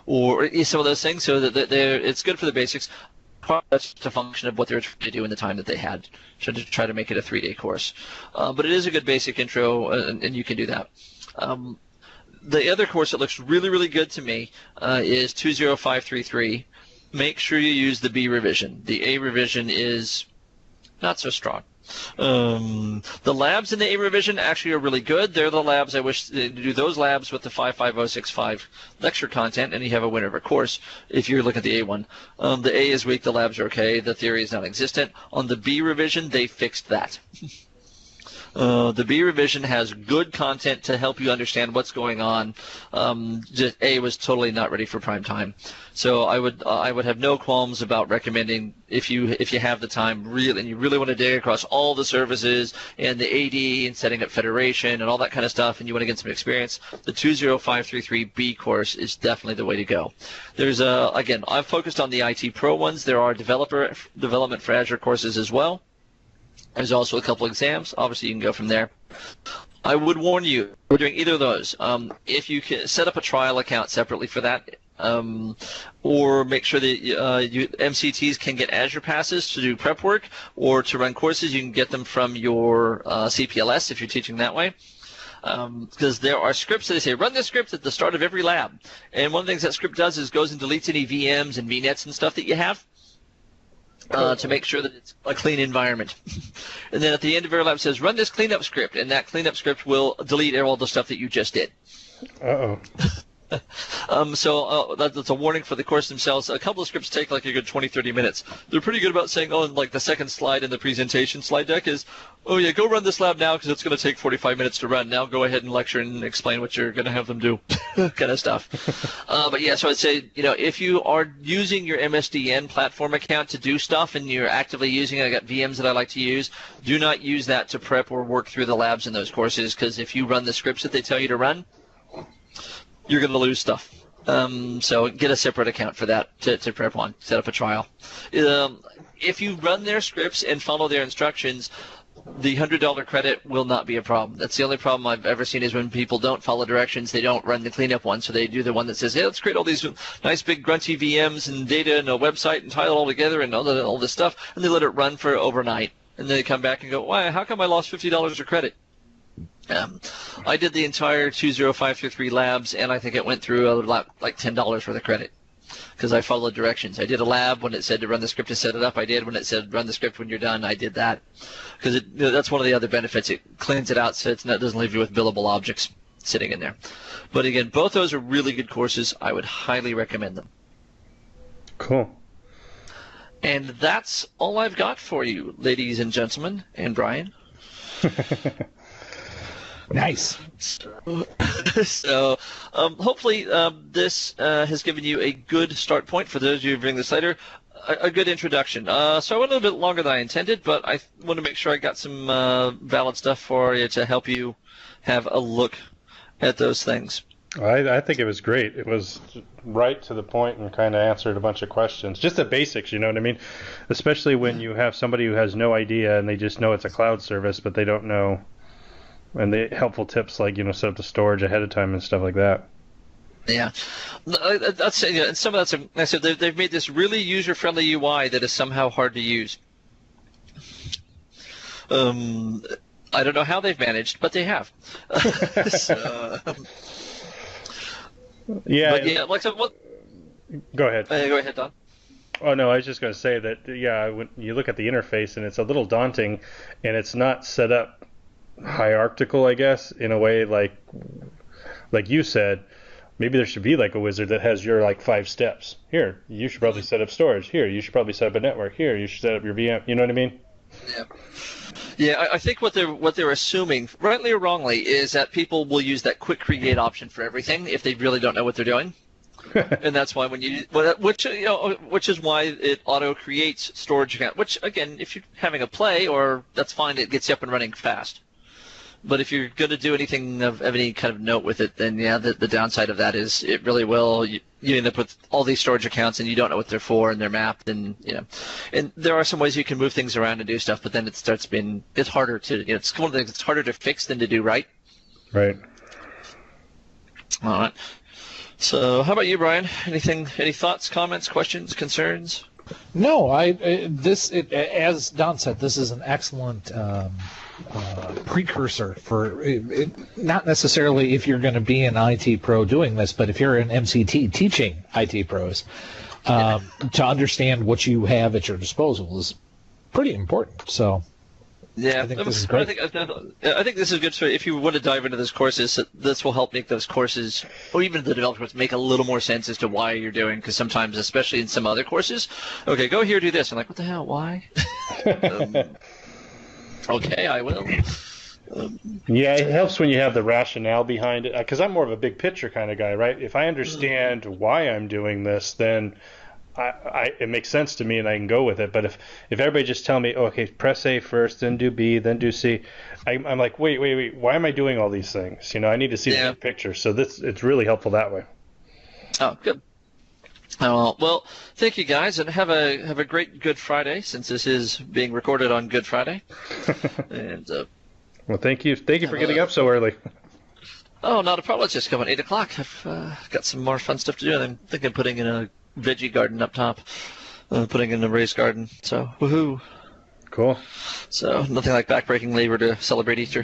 or some of those things, so that it's good for the basics. That's just a function of what they were trying to do in the time that they had, to try to make it a 3-day course. But it is a good basic intro, and you can do that. The other course that looks really, really good to me is 20533. Make sure you use the B revision. The A revision is not so strong. The labs in the A revision actually are really good. They're the labs I wish to do those labs with the 55065 lecture content, and you have a winner of a course if you look at the A one. The A is weak, the labs are okay, the theory is non-existent. On the B revision, they fixed that. The B revision has good content to help you understand what's going on. Just A was totally not ready for prime time, so I would have no qualms about recommending if you have the time and you really want to dig across all the services and the AD and setting up federation and all that kind of stuff, and you want to get some experience. The 20533B course is definitely the way to go. There's again, I've focused on the IT Pro ones. There are development for Azure courses as well. There's also a couple exams. Obviously, you can go from there. I would warn you, we're doing either of those. If you can set up a trial account separately for that, or make sure that MCTs can get Azure passes to do prep work or to run courses, you can get them from your CPLS if you're teaching that way. Because there are scripts that they say, run this script at the start of every lab. And one of the things that script does is goes and deletes any VMs and VNets and stuff that you have. to make sure that it's a clean environment. And then at the end of every lab it says, run this cleanup script, and that cleanup script will delete all the stuff that you just did. Uh-oh. So that's a warning for the course themselves. A couple of scripts take like a good 20-30 minutes. They're pretty good about saying, like the second slide in the presentation slide deck is, oh yeah, go run this lab now because it's going to take 45 minutes to run. Now go ahead and lecture and explain what you're going to have them do, kind of stuff. But yeah, so I'd say, if you are using your MSDN platform account to do stuff and you're actively using it, I got VMs that I like to use, do not use that to prep or work through the labs in those courses, because if you run the scripts that they tell you to run, you're going to lose stuff. So get a separate account for that to prep on. Set up a trial. If you run their scripts and follow their instructions, the $100 credit will not be a problem. That's the only problem I've ever seen is when people don't follow directions, they don't run the cleanup one, so they do the one that says, hey, let's create all these nice big grunty VMs and data and a website and tie it all together and all this stuff, and they let it run for overnight. And then they come back and go, why, how come I lost $50 of credit? I did the entire 20533 labs, and I think it went through like $10 worth of credit because I followed directions. I did a lab when it said to run the script to set it up. I did when it said run the script when you're done. I did that because that's one of the other benefits. It cleans it out so it doesn't leave you with billable objects sitting in there. But again, both those are really good courses. I would highly recommend them. Cool. And that's all I've got for you, ladies and gentlemen, and Brian. Nice. So hopefully this has given you a good start point for those of you viewing this later, a good introduction. So I went a little bit longer than I intended, but I want to make sure I got some valid stuff for you to help you have a look at those things. I think it was great. It was right to the point and kind of answered a bunch of questions. Just the basics, you know what I mean? Especially when you have somebody who has no idea and they just know it's a cloud service, but they don't know. And the helpful tips like, set up the storage ahead of time and stuff like that. Yeah. That's, and some of that's, I said they've made this really user-friendly UI that is somehow hard to use. I don't know how they've managed, but they have. Yeah. But yeah, like so, what? Go ahead. Go ahead, Don. Oh, no, I was just going to say that, when you look at the interface and it's a little daunting and it's not set up hierarchical, I guess, in a way like you said. Maybe there should be like a wizard that has your like 5 steps. Here, you should probably set up storage. Here, you should probably set up a network. Here, you should set up your VM. You know what I mean? Yeah. Yeah, I think what they're assuming, rightly or wrongly, is that people will use that quick create option for everything if they really don't know what they're doing. And that's why which is why it auto creates storage account. Which again, if you're having a play, that's fine. It gets you up and running fast. But if you're going to do anything of any kind of note with it, then yeah, the downside of that is it really will. You end up with all these storage accounts and you don't know what they're for and they're mapped and and there are some ways you can move things around and do stuff, but then it starts being it's harder to it's one of the things that's harder to fix than to do right. Right. All right. So how about you, Brian? Any thoughts, comments, questions, concerns? No, as Don said, this is an excellent precursor for not necessarily if you're going to be an IT pro doing this, but if you're an MCT teaching IT pros, to understand what you have at your disposal is pretty important. So yeah, I think this is great. I think this is good. So if you want to dive into those courses, this will help make those courses, or even the developers, make a little more sense as to why you're doing. Because sometimes, especially in some other courses, okay, go here, do this. I'm like, what the hell? Why? Okay, I will. Yeah, it helps when you have the rationale behind it. Because I'm more of a big picture kind of guy, right? If I understand why I'm doing this, then it makes sense to me and I can go with it. But if everybody just tell me, okay, press A first, then do B, then do C, I'm like, wait, why am I doing all these things? I need to see the big picture. So it's really helpful that way. Oh, good. Well, thank you guys, and have a great Good Friday, since this is being recorded on Good Friday. And well, thank you for getting up so early. Oh, not a problem. It's just coming 8 o'clock. I've got some more fun stuff to do. I'm thinking of putting in a veggie garden up top, putting in a raised garden. So, woohoo! Cool. So nothing like backbreaking labor to celebrate Easter.